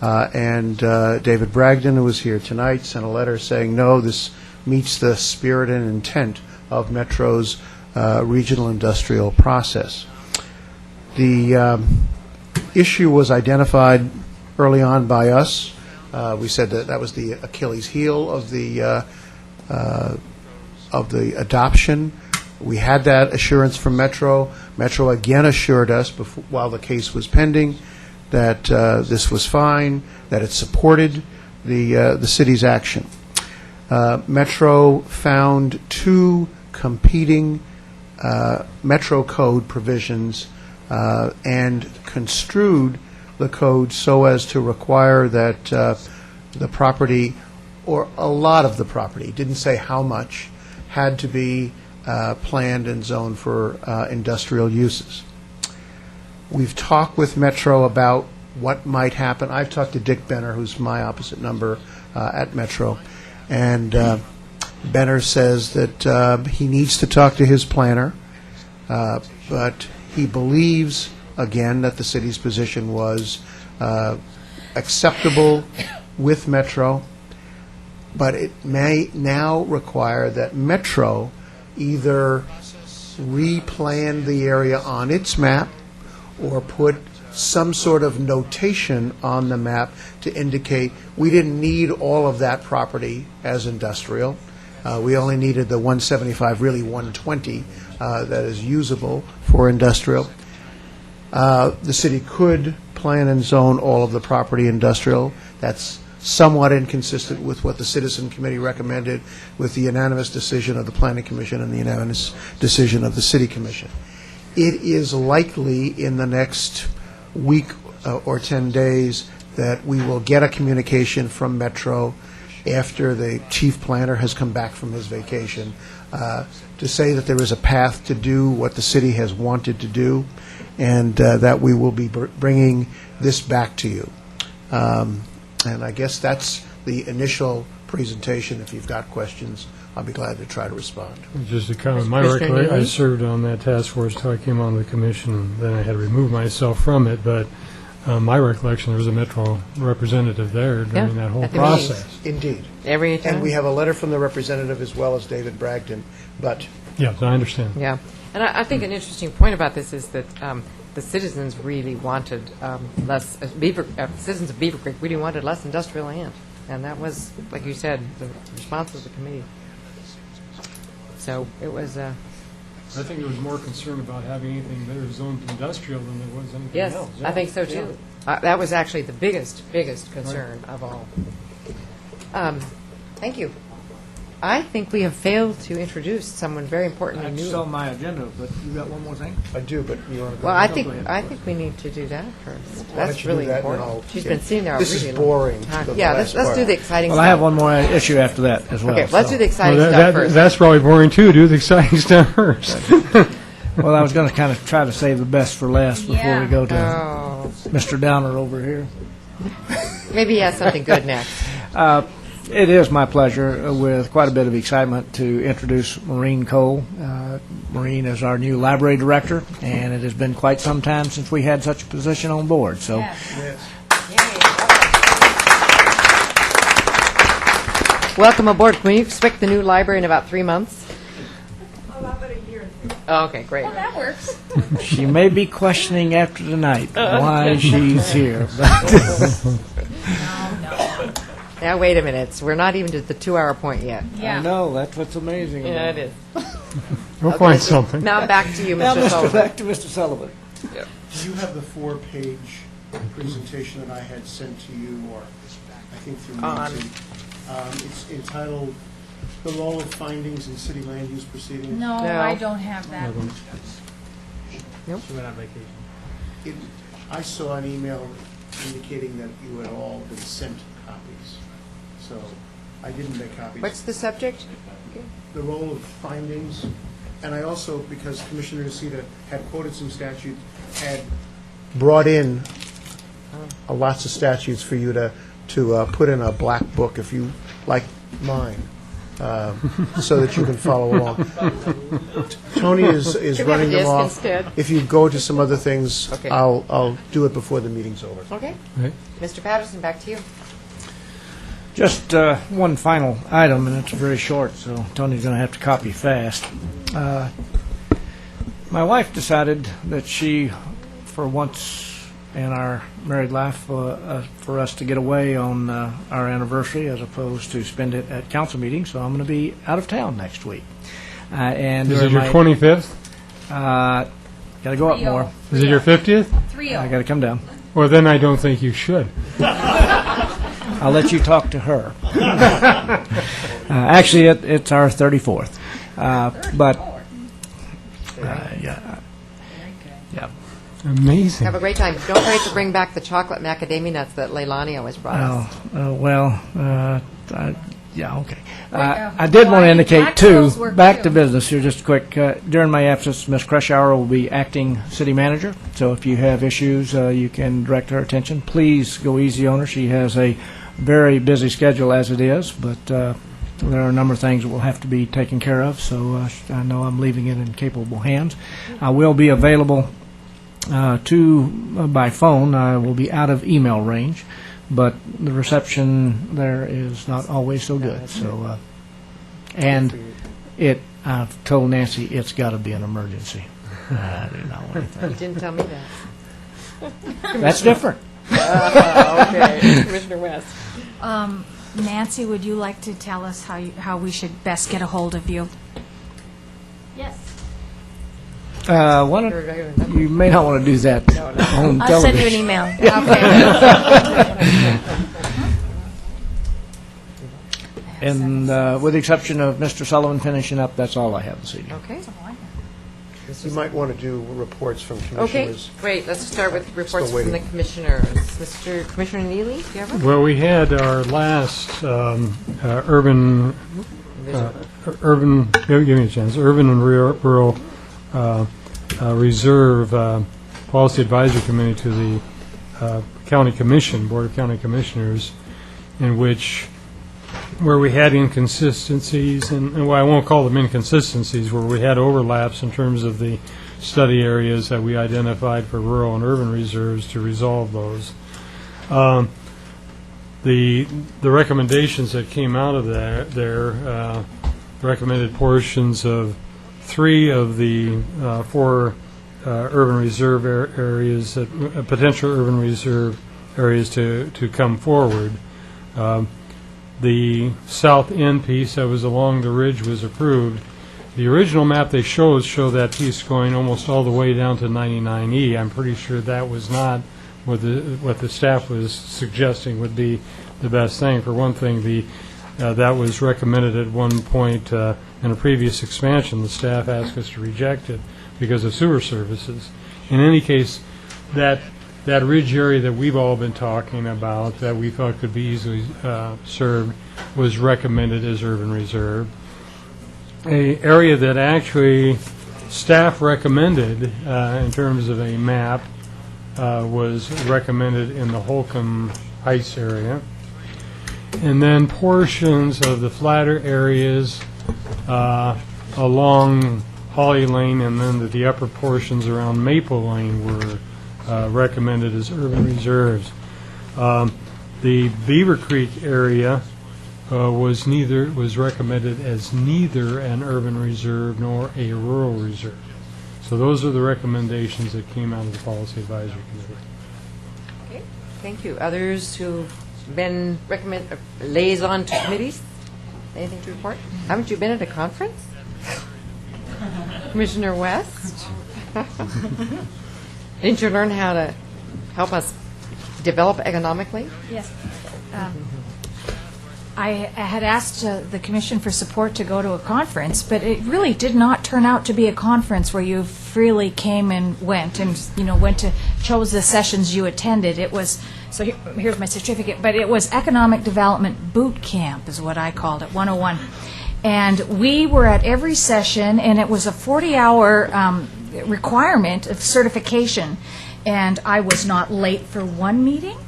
and David Bragdon, who was here tonight, sent a letter saying, no, this meets the spirit and intent of Metro's regional industrial process. The issue was identified early on by us. We said that that was the Achilles heel of the adoption. We had that assurance from Metro. Metro again assured us while the case was pending that this was fine, that it supported the city's action. Metro found two competing Metro Code provisions and construed the code so as to require that the property, or a lot of the property, didn't say how much, had to be planned and zoned for industrial uses. We've talked with Metro about what might happen. I've talked to Dick Benner, who's my opposite number at Metro, and Benner says that he needs to talk to his planner, but he believes, again, that the city's position was acceptable with Metro, but it may now require that Metro either replan the area on its map or put some sort of notation on the map to indicate we didn't need all of that property as industrial. We only needed the 175, really 120, that is usable for industrial. The city could plan and zone all of the property industrial. That's somewhat inconsistent with what the Citizen Committee recommended, with the unanimous decision of the Planning Commission and the unanimous decision of the City Commission. It is likely in the next week or 10 days that we will get a communication from Metro after the chief planner has come back from his vacation to say that there is a path to do what the city has wanted to do, and that we will be bringing this back to you. And I guess that's the initial presentation. If you've got questions, I'll be glad to try to respond. Just a comment. My recollection, I served on that task force until I came on the commission. Then I had to remove myself from it. But my recollection, there was a Metro representative there during that whole process. Indeed. Every time. And we have a letter from the representative as well as David Bragdon. But yes, I understand. Yeah. And I think an interesting point about this is that the citizens really wanted less, citizens of Beaver Creek really wanted less industrial land. And that was, like you said, the response of the committee. So it was... I think there was more concern about having anything that was zoned industrial than there was anything Yes, else. I think so too. That was actually the biggest concern of all. Thank you. I think we have failed to introduce someone very important and That's new. still on my agenda, but you got one more thing? I do, but you want to go Well, ahead? I think we need to do that first. Why That's don't you do really that, and then important. I'll- She's been sitting there. This really is long boring, time. the Yeah, last let's do part. the exciting Well, stuff. I have one more issue after that as well. Okay, let's so. do the exciting Well, stuff first. that's probably boring too. Do the exciting stuff first. Well, I was going to kind of try to save the best for last before we go to Oh, Mr. Downer over here. maybe he has something good next. It is my pleasure, with quite a bit of excitement, to introduce Maureen Cole. Maureen is our new library director, and it has been quite some time since we had such a position on board. So, Welcome aboard. Can we expect the new library in about 3 months? Oh, okay, great. That works. she may be questioning after tonight why she's here. Now, wait a minute. We're not even to the 2-hour point yet. I know, that's what's amazing. Yeah, about it is. We'll find something. Now back to you, Now, Mr. Sullivan. back to Mr. Sullivan. Do you have the 4-page presentation that I had sent to you, or I think through Nancy? It's entitled "The Role of Findings in City Land Use Proceedings." No, No. I don't have that. It- I saw an email indicating that you had all been sent copies, so I didn't make copies. What's the subject? The role of findings, and I also, because Commissioner Nocita had quoted some statutes, had brought in lots of statutes for you to put in a black book, if you like mine, so that you can follow along. Tony is Can we have running a them disc off. instead? If you go to some other things, Okay. I'll do it before the meeting's over. Okay. Right. Mr. Patterson, back to you. Just one final item, and it's very short, so Tony's going to have to copy fast. My wife decided that she, for once in our married life, for us to get away on our anniversary as opposed to spend it at council meetings, so I'm going to be out of town next week. And Is it during your my- 25th? Got to go up more. Is it your 50th? I got to come down. Well, then I don't think you should. I'll let you talk to her. Actually, it's our 34th. Yeah. Amazing. Have a great time. Don't forget to bring back the chocolate macadamia nuts that Leilani always brought us. Yeah, okay. I did want to indicate, too, back to business here just quick. During my absence, Ms. Krushauer will be acting city manager, so if you have issues, you can direct her attention. Please go easy on her. She has a very busy schedule as it is, but there are a number of things that will have to be taken care of, so I know I'm leaving it in capable hands. I will be available by phone. I will be out of email range, but the reception there is not always so good. So, and I've told Nancy it's got to be an emergency. I do not want anything. You didn't tell me that. That's different. Okay. Commissioner West. Nancy, would you like to tell us how we should best get a hold of you? Yes. Why don't, you may not want to do that on I'll send you an television. email. And with the exception of Mr. Sullivan finishing up, that's all I have this evening. Okay. You might want to do reports from Okay, commissioners. great. Let's start with reports Still from the waiting. commissioners. Commissioner Neely, do you have one? Well, we had our last urban give me a chance, urban and rural reserve policy advisory committee to the county commission, Board of County Commissioners, where we had inconsistencies, and well, I won't call them inconsistencies, where we had overlaps in terms of the study areas that we identified for rural and urban reserves to resolve those. The recommendations that came out of there recommended portions of 3 of the 4 urban reserve areas, potential urban reserve areas to come forward. The south end piece that was along the ridge was approved. The original map they showed that piece going almost all the way down to 99E. I'm pretty sure that was not what the staff was suggesting would be the best thing. For one thing, that was recommended at one point in a previous expansion. The staff asked us to reject it because of sewer services. In any case, that ridge area that we've all been talking about that we thought could be easily served was recommended as urban reserve. An area that actually staff recommended in terms of a map was recommended in the Holcomb Heights area. And then portions of the flatter areas along Holly Lane and then the upper portions around Maple Lane were recommended as urban reserves. The Beaver Creek area was recommended as neither an urban reserve nor a rural reserve. So those are the recommendations that came out of the Policy Advisory Committee. Okay, thank you. Others who've been liaison to committees? Anything to report? Haven't you been at a conference? Commissioner West? Didn't you learn how to help us develop economically? Yes. I had asked the commission for support to go to a conference, but it really did not turn out to be a conference where you freely came and went and, chose the sessions you attended. It was, so here's my certificate, but it was Economic Development Boot Camp is what I called it, 101. And we were at every session, and it was a 40-hour requirement of certification, and I was not late for one meeting.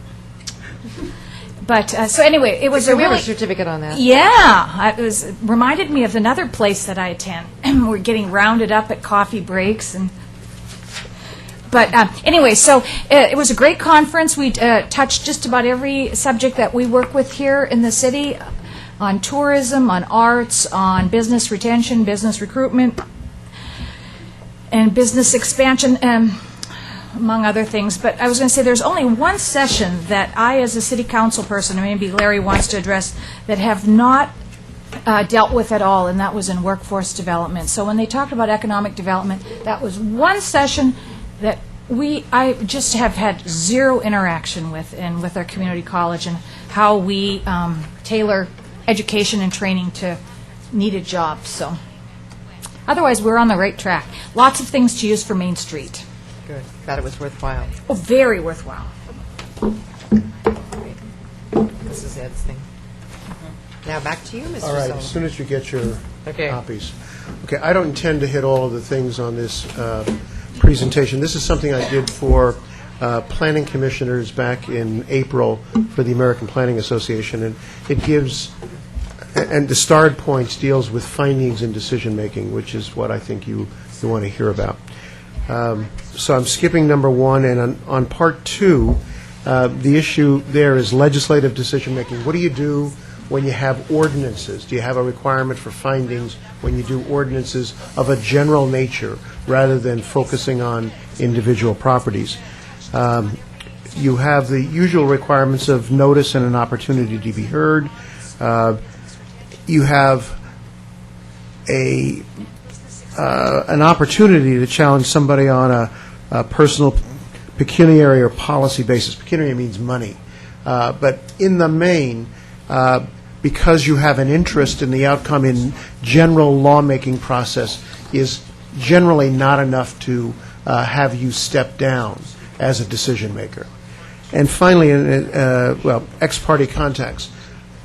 But, so anyway, it was So a we have really... a certificate on that. Yeah, it was reminded me of another place that I attend. We're getting rounded up at coffee breaks, but anyway, so it was a great conference. We touched just about every subject that we work with here in the city, on tourism, on arts, on business retention, business recruitment, and business expansion. Among other things, but I was going to say there's only one session that I, as a city council person, and maybe Larry wants to address, that have not dealt with at all, and that was in workforce development. So when they talked about economic development, that was one session that I just have had zero interaction with, and with our community college and how we tailor education and training to needed jobs. So otherwise, we're on the right track. Lots of things to use for Main Street. Good. Glad it was worthwhile. Oh, very worthwhile. This is Ed's thing. Now back to you, Mr. All right, Sullivan. as soon as you get your Okay. copies. Okay, I don't intend to hit all of the things on this presentation. This is something I did for planning commissioners back in April for the American Planning Association, and it gives, and the starred points deals with findings in decision-making, which is what I think you want to hear about. So I'm skipping number 1, and on part 2, the issue there is legislative decision-making. What do you do when you have ordinances? Do you have a requirement for findings when you do ordinances of a general nature rather than focusing on individual properties? You have the usual requirements of notice and an opportunity to be heard. You have an opportunity to challenge somebody on a personal pecuniary or policy basis. Pecuniary means money. But in the main, because you have an interest in the outcome in general lawmaking process, is generally not enough to have you step down as a decision maker. And finally, ex parte contacts.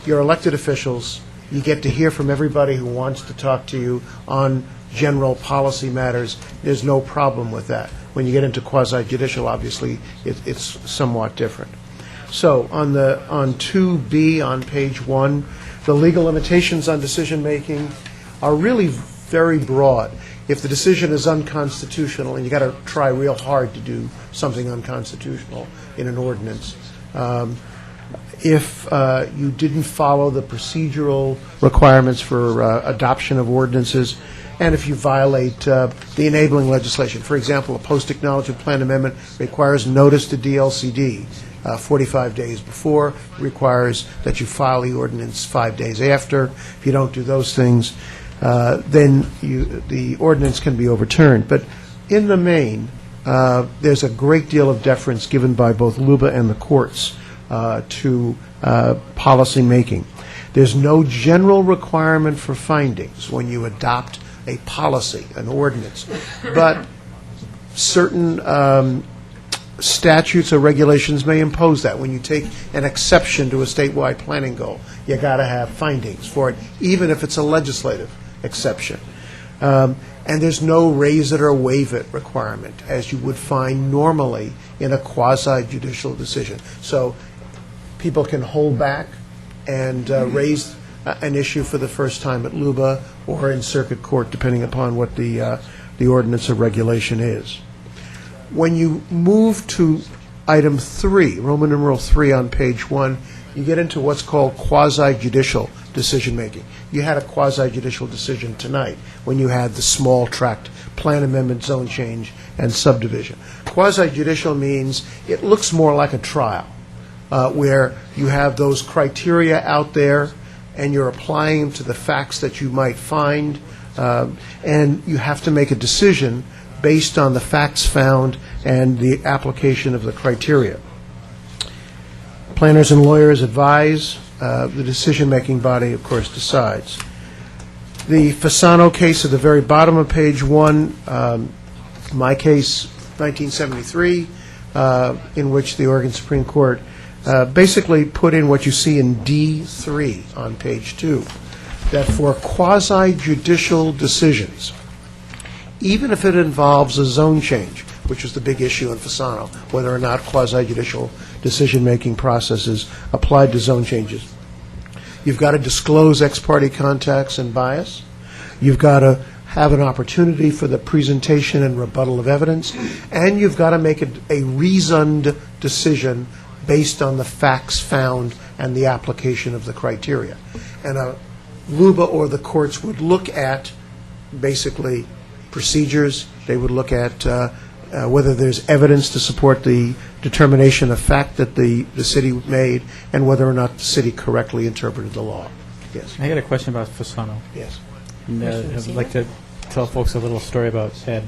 You're elected officials. You get to hear from everybody who wants to talk to you on general policy matters. There's no problem with that. When you get into quasi-judicial, obviously, it's somewhat different. So on 2B on page 1, the legal limitations on decision-making are really very broad. If the decision is unconstitutional, and you got to try real hard to do something unconstitutional in an ordinance, if you didn't follow the procedural requirements for adoption of ordinances, and if you violate the enabling legislation. For example, a post-acknowledgement plan amendment requires notice to DLCD 45 days before, requires that you file the ordinance 5 days after. If you don't do those things, then the ordinance can be overturned. But in the main, there's a great deal of deference given by both LUBA and the courts to policy making. There's no general requirement for findings when you adopt a policy, an ordinance, but certain statutes or regulations may impose that. When you take an exception to a statewide planning goal, you got to have findings for it, even if it's a legislative exception. And there's no raise it or waive it requirement, as you would find normally in a quasi-judicial decision. So people can hold back and raise an issue for the first time at LUBA or in circuit court, depending upon what the ordinance or regulation is. When you move to item 3, Roman numeral 3 on page 1, you get into what's called quasi-judicial decision-making. You had a quasi-judicial decision tonight when you had the small tract plan amendment, zone change, and subdivision. Quasi-judicial means it looks more like a trial, where you have those criteria out there and you're applying them to the facts that you might find, and you have to make a decision based on the facts found and the application of the criteria. Planners and lawyers advise the decision-making body, of course, decides. The Fasano case at the very bottom of page 1, my case, 1973, in which the Oregon Supreme Court basically put in what you see in D3 on page 2, that for quasi-judicial decisions, even if it involves a zone change, which was the big issue in Fasano, whether or not quasi-judicial decision-making processes applied to zone changes, you've got to disclose ex parte contacts and bias. You've got to have an opportunity for the presentation and rebuttal of evidence, and you've got to make a reasoned decision based on the facts found and the application of the criteria. And LUBA or the courts would look at basically procedures. They would look at whether there's evidence to support the determination of fact that the city made, and whether or not the city correctly interpreted the law. Yes. I got a question about Fasano. Yes. And, I'd like to tell folks a little story about Ed.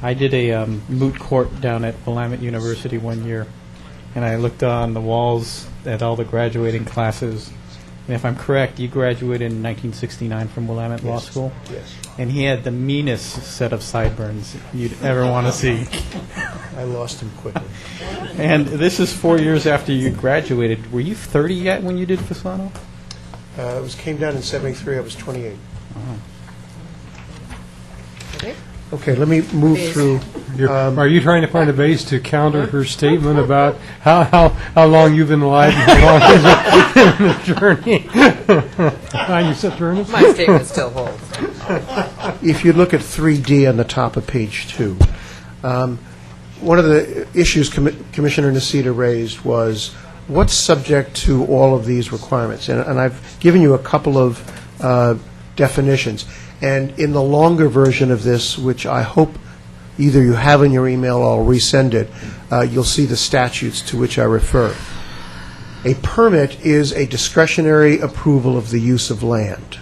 I did a moot court down at Willamette University one year, and I looked on the walls at all the graduating classes. And if I'm correct, you graduated in 1969 from Willamette Law School? Yes. And he had the meanest set of sideburns you'd ever want to see. I lost him quickly. And this is 4 years after you graduated. Were you 30 yet when you did Fasano? Came down in 73. I was 28. Oh. Okay, let me move through. Are you trying to find a base to counter her statement about how long you've been alive and how long you've been an attorney? You said, Ernest? My statement still holds. If you look at 3D on the top of page 2, one of the issues Commissioner Nocita raised was what's subject to all of these requirements. And I've given you a couple of definitions. And in the longer version of this, which I hope either you have in your email or I'll resend it, you'll see the statutes to which I refer. A permit is a discretionary approval of the use of land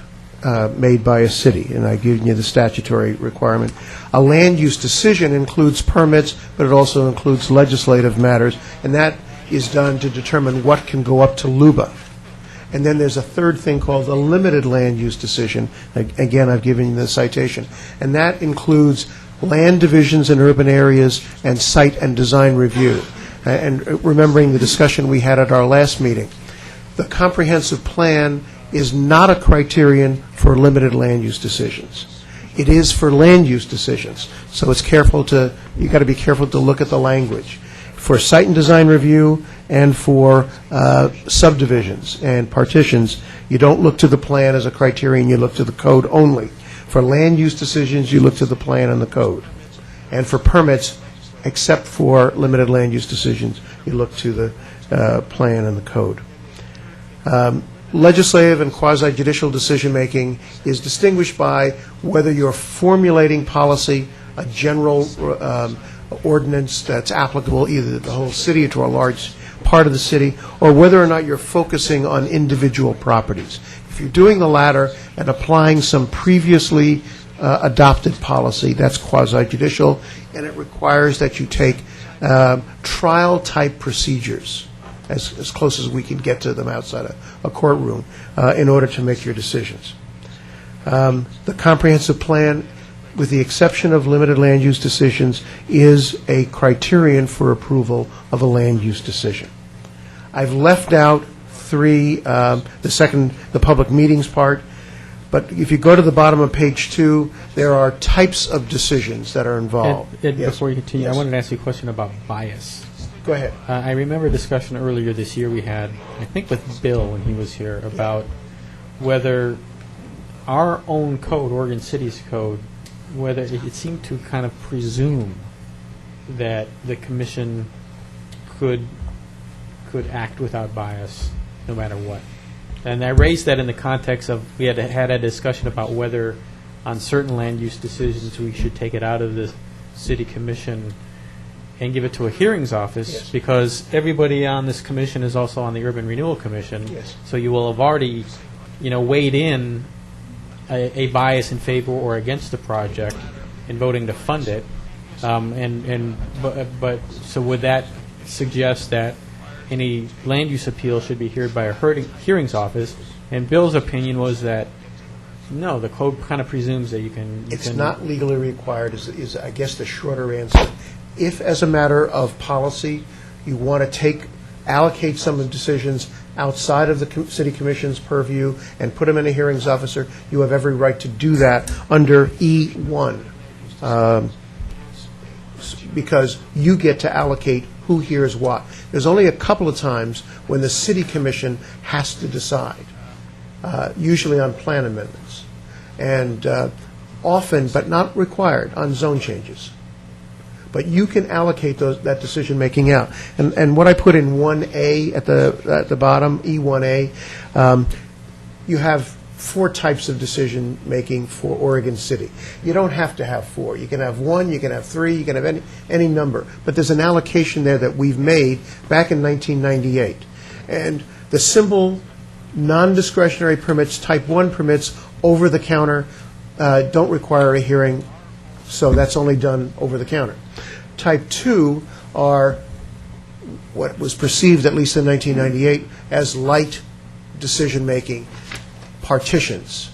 made by a city, and I've given you the statutory requirement. A land use decision includes permits, but it also includes legislative matters, and that is done to determine what can go up to LUBA. And then there's a third thing called a limited land use decision. Again, I've given you the citation. And that includes land divisions in urban areas and site and design review. And remembering the discussion we had at our last meeting, the comprehensive plan is not a criterion for limited land use decisions. It is for land use decisions. So you've got to be careful to look at the language. For site and design review and for subdivisions and partitions, you don't look to the plan as a criterion, you look to the code only. For land use decisions, you look to the plan and the code. And for permits, except for limited land use decisions, you look to the plan and the code. Legislative and quasi-judicial decision-making is distinguished by whether you're formulating policy, a general ordinance that's applicable either to the whole city or to a large part of the city, or whether or not you're focusing on individual properties. If you're doing the latter and applying some previously adopted policy, that's quasi-judicial, and it requires that you take trial-type procedures, as close as we can get to them outside a courtroom, in order to make your decisions. The comprehensive plan, with the exception of limited land use decisions, is a criterion for approval of a land use decision. I've left out the public meetings part, but if you go to the bottom of page 2, there are types of decisions that are involved. Ed, Yes. before you continue, Yes. I wanted to ask you a question about bias. Go ahead. I remember a discussion earlier this year we had, I think with Bill when he was here, about whether our own code, Oregon City's code, whether it seemed to kind of presume that the commission could act without bias no matter what. And I raised that in the context of we had a discussion about whether on certain land use decisions we should take it out of the city commission and give it to a hearings office. Yes. Because everybody on this commission is also on the Urban Renewal Commission. Yes. So you will have already, weighed in a bias in favor or against the project in voting to fund it. But so would that suggest that any land use appeal should be heard by a hearings office, and Bill's opinion was that, no, the code kind of presumes that you can... It's not legally required, is I guess the shorter answer. If, as a matter of policy, you want to allocate some of the decisions outside of the city commission's purview and put them in a hearings officer, you have every right to do that under E1, because you get to allocate who hears what. There's only a couple of times when the city commission has to decide, usually on plan amendments, and often, but not required, on zone changes. But you can allocate that decision-making out. And what I put in 1A at the bottom, E1A, you have 4 types of decision-making for Oregon City. You don't have to have 4. You can have 1, you can have 3, you can have any number. But there's an allocation there that we've made back in 1998. And the simple, non-discretionary permits, type 1 permits, over-the-counter, don't require a hearing, so that's only done over-the-counter. Type 2 are what was perceived, at least in 1998, as light decision-making partitions,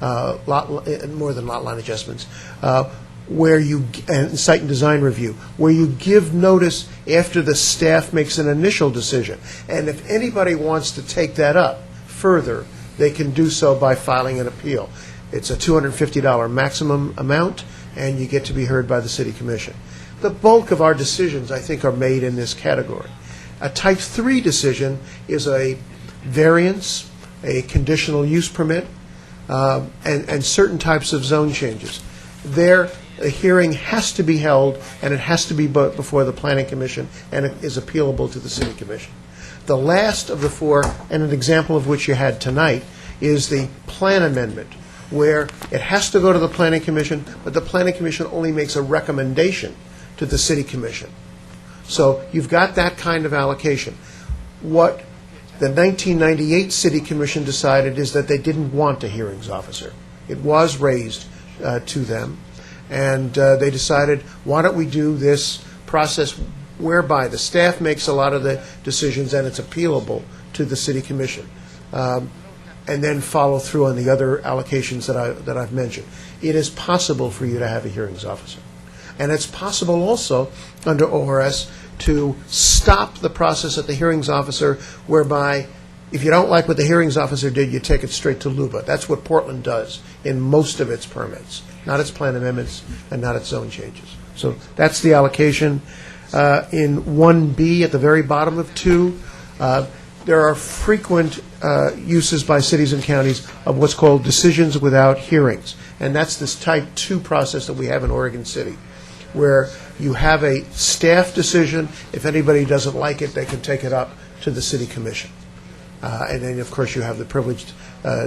more than lot line adjustments, and site and design review, where you give notice after the staff makes an initial decision. And if anybody wants to take that up further, they can do so by filing an appeal. It's a $250 maximum amount, and you get to be heard by the City Commission. The bulk of our decisions, I think, are made in this category. A Type 3 decision is a variance, a conditional use permit, and certain types of zone changes. There, a hearing has to be held, and it has to be before the Planning Commission, and it is appealable to the City Commission. The last of the 4, and an example of which you had tonight, is the plan amendment, where it has to go to the Planning Commission, but the Planning Commission only makes a recommendation to the City Commission. So you've got that kind of allocation. What the 1998 City Commission decided is that they didn't want a hearings officer. It was raised to them, and they decided, why don't we do this process whereby the staff makes a lot of the decisions and it's appealable to the City Commission, and then follow through on the other allocations that I've mentioned. It is possible for you to have a hearings officer. And it's possible also, under ORS, to stop the process at the hearings officer, whereby if you don't like what the hearings officer did, you take it straight to LUBA. That's what Portland does in most of its permits, not its plan amendments and not its zone changes. So that's the allocation. In 1B, at the very bottom of 2, there are frequent uses by cities and counties of what's called decisions without hearings. And that's this Type 2 process that we have in Oregon City, where you have a staff decision. If anybody doesn't like it, they can take it up to the City Commission. And then, of course, you have the privileged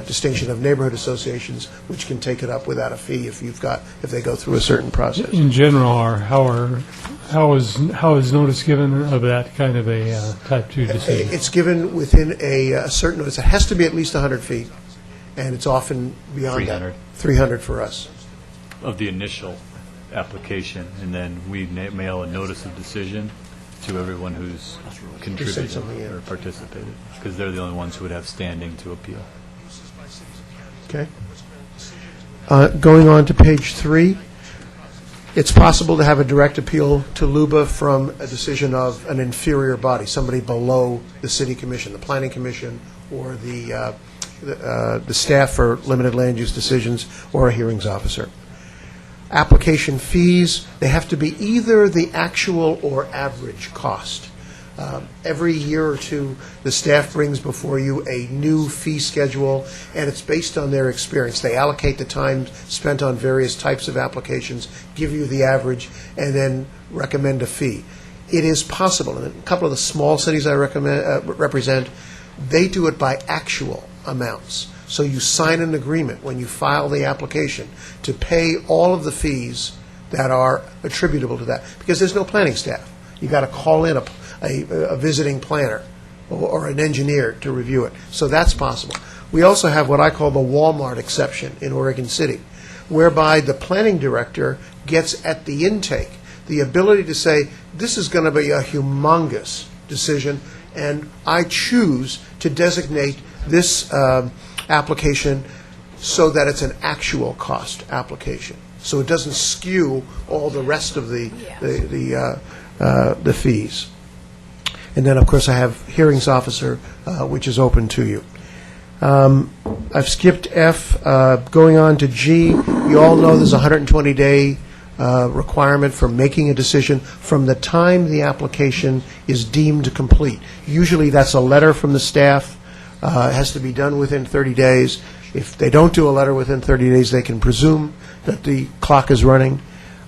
distinction of neighborhood associations, which can take it up without a fee if they go through a certain process. In general, how is notice given of that kind of a Type 2 decision? It's given within a certain notice. It has to be at least 100 feet, and it's often beyond 300. that. 300 for us. Of the initial application, and then we mail a notice of decision to everyone who's contributed something, yeah. or participated, because they're the only ones who would have standing to appeal. Okay. Going on to page 3, it's possible to have a direct appeal to LUBA from a decision of an inferior body, somebody below the City Commission, the Planning Commission, or the staff for limited land use decisions, or a hearings officer. Application fees, they have to be either the actual or average cost. Every year or two, the staff brings before you a new fee schedule, and it's based on their experience. They allocate the time spent on various types of applications, give you the average, and then recommend a fee. It is possible, and a couple of the small cities I represent, they do it by actual amounts. So you sign an agreement when you file the application to pay all of the fees that are attributable to that, because there's no planning staff. You've got to call in a visiting planner or an engineer to review it. So that's possible. We also have what I call the Walmart exception in Oregon City, whereby the planning director gets at the intake the ability to say, this is going to be a humongous decision. And I choose to designate this application so that it's an actual cost application, so it doesn't skew all the rest of the fees. And then, of course, I have hearings officer, which is open to you. I've skipped F. Going on to G, you all know there's a 120-day requirement for making a decision from the time the application is deemed complete. Usually that's a letter from the staff. It has to be done within 30 days. If they don't do a letter within 30 days, they can presume that the clock is running.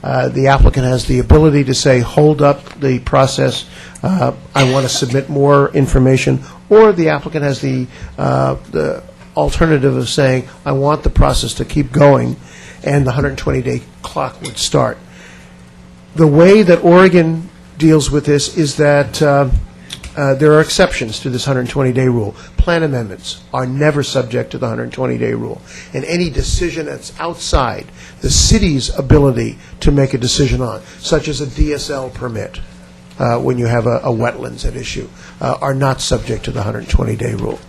The applicant has the ability to say, hold up the process, I want to submit more information, or the applicant has the alternative of saying, I want the process to keep going, and the 120-day clock would start. The way that Oregon deals with this is that there are exceptions to this 120-day rule. Plan amendments are never subject to the 120-day rule. And any decision that's outside the city's ability to make a decision on, such as a DSL permit, when you have a wetlands at issue, are not subject to the 120-day rule.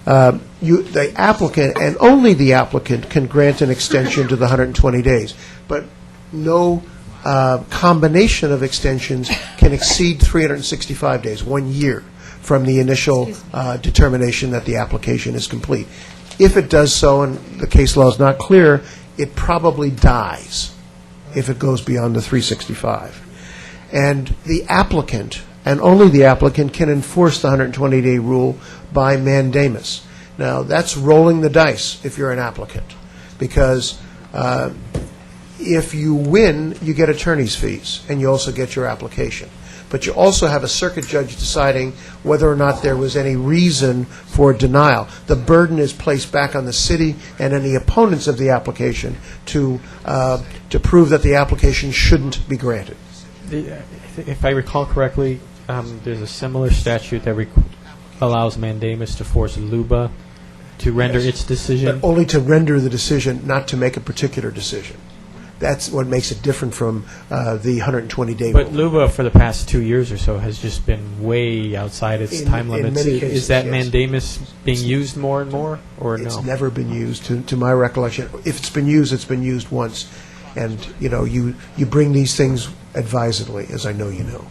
The applicant, and only the applicant, can grant an extension to the 120 days, but no combination of extensions can exceed 365 days, 1 year, from the initial determination that the application is complete. If it does so, and the case law is not clear, it probably dies if it goes beyond the 365. And the applicant, and only the applicant, can enforce the 120-day rule by mandamus. Now, that's rolling the dice if you're an applicant, because if you win, you get attorney's fees, and you also get your application. But you also have a circuit judge deciding whether or not there was any reason for denial. The burden is placed back on the city and any opponents of the application to prove that the application shouldn't be granted. If I recall correctly, there's a similar statute that allows mandamus to force LUBA to render its decision. But only to render the decision, not to make a particular decision. That's what makes it different from the 120-day rule. But LUBA, for the past 2 years or so, has just been way outside its time limits. many cases, is that yes. mandamus being used more and more, or no? It's never been used, to my recollection. If it's been used once. And, you bring these things advisedly, as I know you know.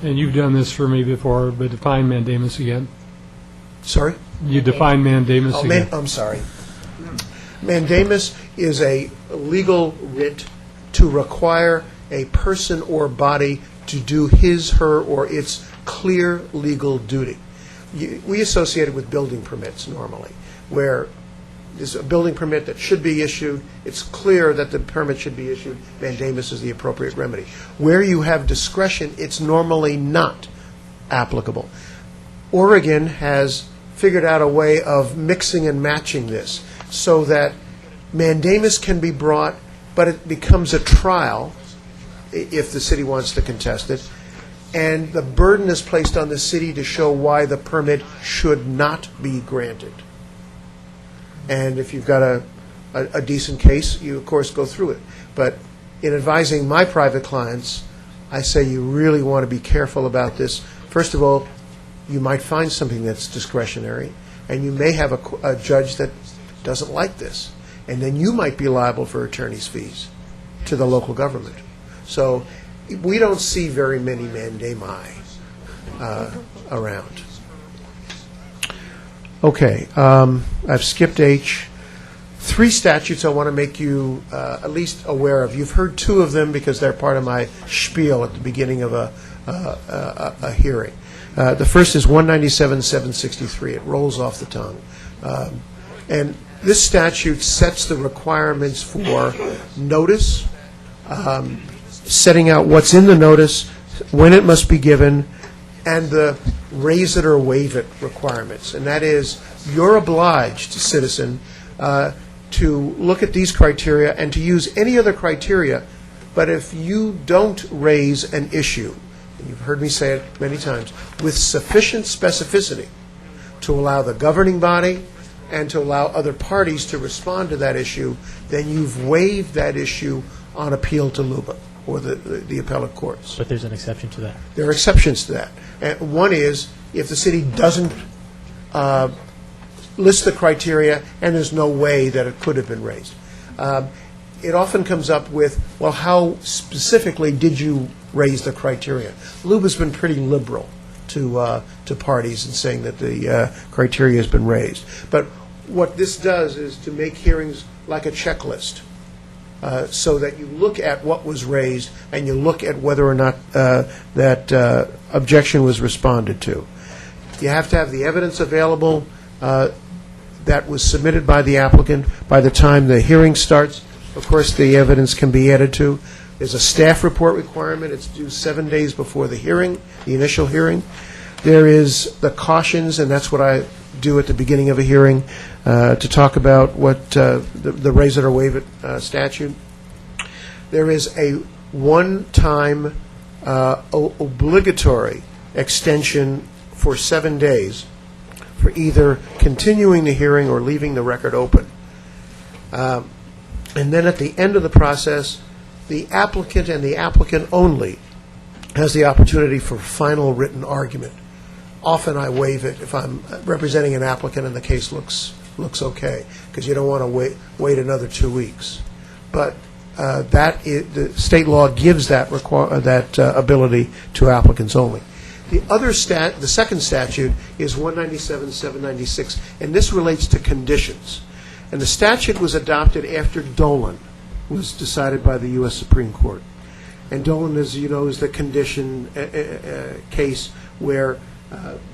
And you've done this for me before, but define mandamus again. Sorry? You define mandamus again. I'm sorry. Mandamus is a legal writ to require a person or body to do his, her, or its clear legal duty. We associate it with building permits normally, where there's a building permit that should be issued. It's clear that the permit should be issued. Mandamus is the appropriate remedy. Where you have discretion, it's normally not applicable. Oregon has figured out a way of mixing and matching this so that mandamus can be brought, but it becomes a trial if the city wants to contest it, and the burden is placed on the city to show why the permit should not be granted. And if you've got a decent case, you, of course, go through it. But in advising my private clients, I say you really want to be careful about this. First of all, you might find something that's discretionary, and you may have a judge that doesn't like this. And then you might be liable for attorney's fees to the local government. So we don't see very many mandami around. Okay, I've skipped H. 3 statutes I want to make you at least aware of. You've heard 2 of them because they're part of my spiel at the beginning of a hearing. The first is 197-763. It rolls off the tongue. And this statute sets the requirements for notice, setting out what's in the notice, when it must be given, and the raise it or waive it requirements. And that is, you're obliged, citizen, to look at these criteria and to use any other criteria, but if you don't raise an issue, and you've heard me say it many times, with sufficient specificity to allow the governing body and to allow other parties to respond to that issue, then you've waived that issue on appeal to LUBA or the appellate courts. But there's an exception to that. There are exceptions to that. And one is if the city doesn't list the criteria and there's no way that it could have been raised. It often comes up with, well, how specifically did you raise the criteria? LUBA's been pretty liberal to parties in saying that the criteria has been raised. But what this does is to make hearings like a checklist, so that you look at what was raised and you look at whether or not that objection was responded to. You have to have the evidence available that was submitted by the applicant by the time the hearing starts. Of course, the evidence can be added to. There's a staff report requirement. It's due 7 days before the hearing, the initial hearing. There is the cautions, and that's what I do at the beginning of a hearing, to talk about what the raise it or waive it statute. There is a one-time obligatory extension for 7 days for either continuing the hearing or leaving the record open. And then at the end of the process, the applicant and the applicant only has the opportunity for final written argument. Often I waive it if I'm representing an applicant and the case looks okay, because you don't want to wait another 2 weeks. But the state law gives that ability to applicants only. The second statute is 197-796, and this relates to conditions. And the statute was adopted after Dolan was decided by the U.S. Supreme Court. And Dolan, as you know, is the condition case where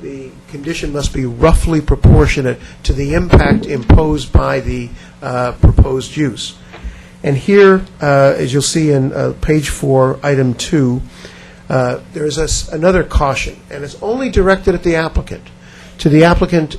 the condition must be roughly proportionate to the impact imposed by the proposed use. And here, as you'll see in page 4, item 2, there is another caution, and it's only directed at the applicant. To the applicant,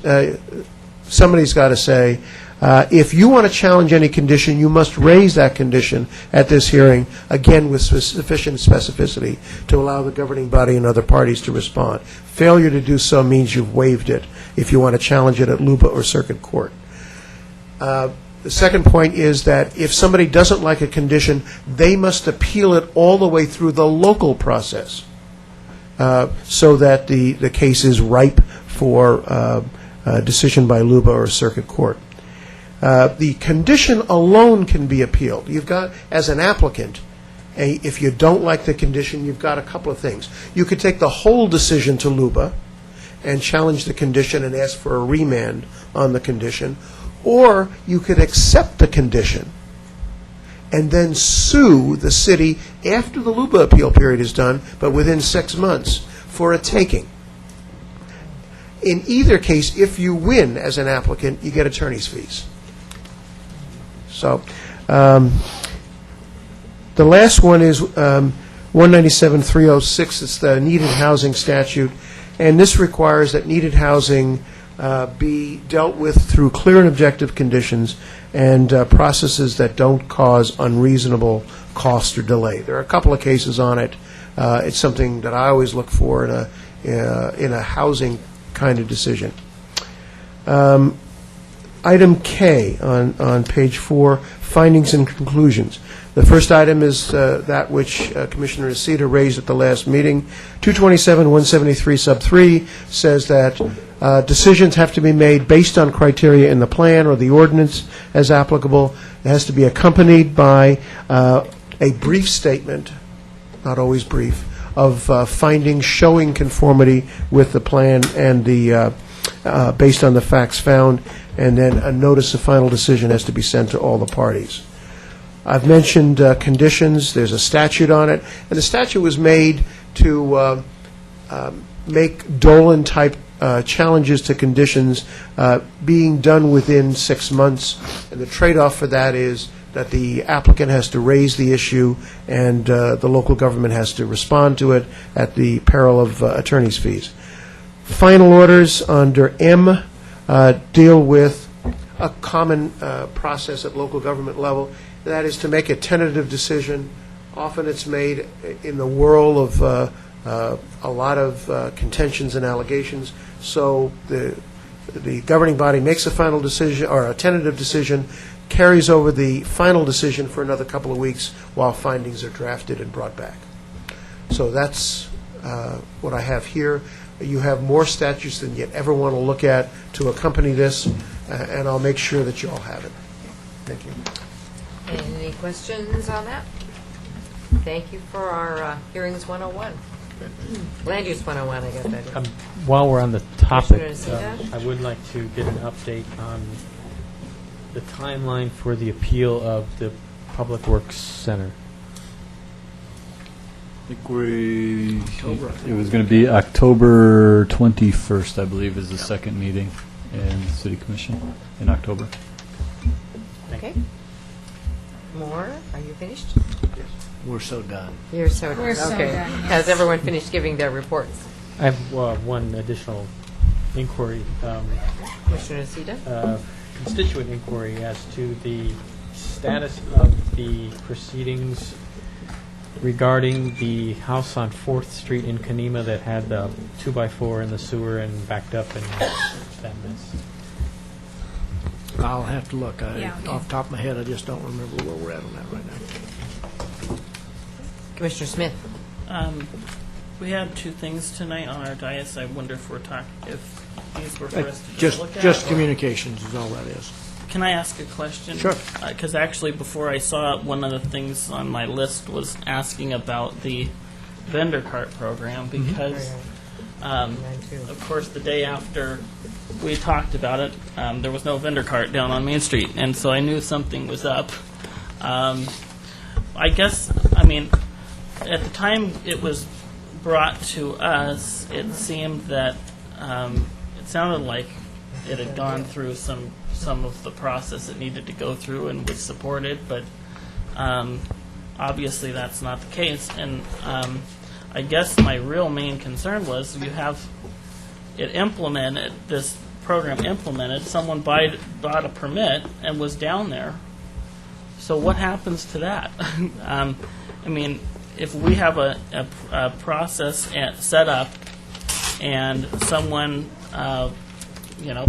somebody's got to say, if you want to challenge any condition, you must raise that condition at this hearing, again with sufficient specificity to allow the governing body and other parties to respond. Failure to do so means you've waived it if you want to challenge it at LUBA or circuit court. The second point is that if somebody doesn't like a condition, they must appeal it all the way through the local process, so that the case is ripe for decision by LUBA or circuit court. The condition alone can be appealed. You've got, as an applicant, if you don't like the condition, you've got a couple of things. You could take the whole decision to LUBA and challenge the condition and ask for a remand on the condition, or you could accept the condition and then sue the city after the LUBA appeal period is done, but within 6 months, for a taking. In either case, if you win as an applicant, you get attorney's fees. So, the last one is 197-306. It's the needed housing statute, and this requires that needed housing be dealt with through clear and objective conditions and processes that don't cause unreasonable cost or delay. There are a couple of cases on it. It's something that I always look for in a housing kind of decision. Item K on page 4, findings and conclusions. The first item is that which Commissioner Nocita raised at the last meeting. 227-173 sub 3 says that decisions have to be made based on criteria in the plan or the ordinance as applicable. It has to be accompanied by a brief statement, not always brief, of findings showing conformity with the plan and the based on the facts found, and then a notice of final decision has to be sent to all the parties. I've mentioned conditions. There's a statute on it, and the statute was made to make Dolan-type challenges to conditions being done within 6 months, and the trade-off for that is that the applicant has to raise the issue and the local government has to respond to it at the peril of attorney's fees. Final orders under M deal with a common process at local government level. That is to make a tentative decision. Often it's made in the whirl of a lot of contentions and allegations. So the governing body makes a final decision or a tentative decision, carries over the final decision for another couple of weeks while findings are drafted and brought back. So that's what I have here. You have more statutes than you'd ever want to look at to accompany this, and I'll make sure that you all have it. Thank you. Any questions on that? Thank you for our Hearings 101. Land Use 101, I guess that is. While we're on the topic, Commissioner Nocita? I would like to get an update on the timeline for the appeal of the Public Works Center. I think it was going to be October 21st, I believe, is the second meeting in the City Commission in October. Okay. More? Are you finished? We're so done. You're so done. We're so Okay. done, yes. Has everyone finished giving their reports? I have one additional inquiry, Commissioner Nocita? constituent inquiry as to the status of the proceedings regarding the house on 4th Street in Kenema that had the 2x4 in the sewer and backed up and that mess. I'll have to look. Yeah, okay. Off the top of my head, I just don't remember where we're at on that right now. Commissioner Smith? We had two things tonight on our dais. I wonder if these were for us to Just look at. just or- communications is all that is. Can I ask a question? Sure. Because actually, before I saw it, one of the things on my list was asking about the vendor cart program because, of course, the day after we talked about it, there was no vendor cart down on Main Street, and so I knew something was up. I guess, I mean, at the time it was brought to us, it seemed that it sounded like it had gone through some of the process it needed to go through and was supported, but obviously that's not the case. And I guess my real main concern was you have it implemented, this program implemented, someone bought a permit and was down there. So what happens to that? I mean, if we have a process set up and someone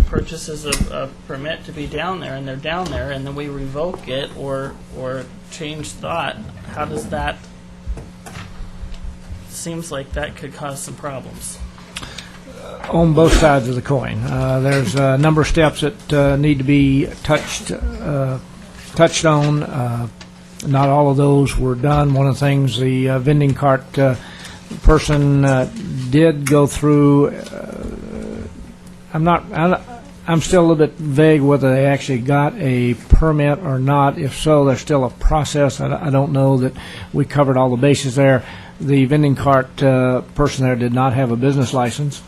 purchases a permit to be down there, and they're down there, and then we revoke it or change thought, how does that? Seems like that could cause some problems. On both sides of the coin. There's a number of steps that need to be touched on. Not all of those were done. One of the things the vending cart person did go through. I'm still a little bit vague whether they actually got a permit or not. If so, there's still a process. I don't know that we covered all the bases there. The vending cart person there did not have a business license,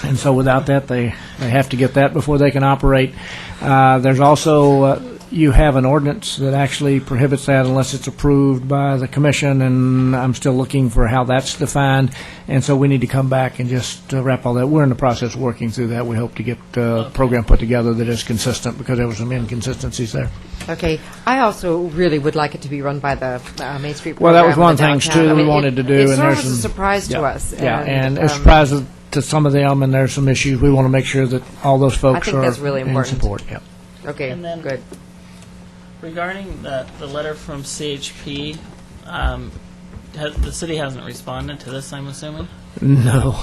and so without that, they have to get that before they can operate. There's also you have an ordinance that actually prohibits that unless it's approved by the commission, and I'm still looking for how that's defined, and so we need to come back and just wrap all that. We're in the process of working through that. We hope to get a program put together that is consistent, because there were some inconsistencies there. Okay. I also really would like it to be run by the Main Street Well, program. that was one of the in things, downtown. too, I we mean, wanted to do. It and sort of there's was a some- surprise to yeah, us. Yeah, and a surprise to some of them, and there's some issues. We want to make sure that all those folks think are that's really in important. support. Yeah. Okay, And then- good. Regarding the letter from CHP, the city hasn't responded to this, I'm assuming? No.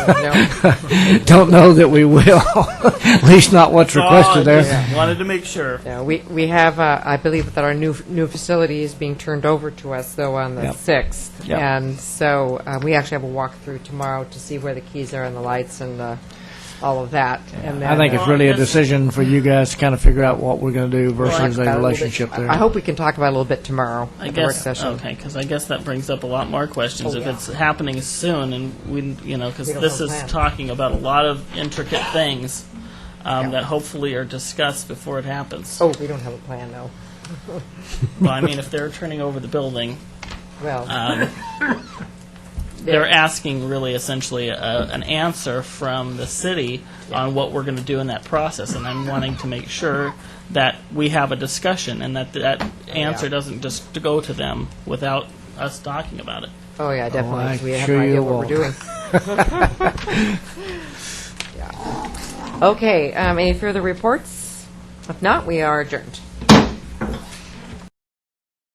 No. Don't know that we will. At least not what's requested there. Just wanted to make sure. Yeah, we have, I believe that our new facility is being turned over to us, though, on the Yep. 6th. Yep. And so we actually have a walkthrough tomorrow to see where the keys are and the lights and all of that. And then, I think it's really a decision for you guys to kind of figure out what we're going to do talk versus about it a little bit- relationship there. I hope we can talk about it a little bit tomorrow I at the work guess, session. okay, because I guess that brings up a lot more questions. Oh, If yeah. it's happening soon, and because We don't this have is a plan. talking about a lot of intricate things that hopefully are discussed before it happens. Oh, we don't have a plan, though. Well, I mean, if they're turning over the building, Well, they're asking really essentially an answer from the city on what we're going to do in that process, and I'm wanting to make sure that we have a discussion and that answer doesn't just to go to them without us talking about it. oh, yeah, definitely. I 'cause we have sure no idea you what we're won't. doing. Yeah. Okay, any further reports? If not, we are adjourned.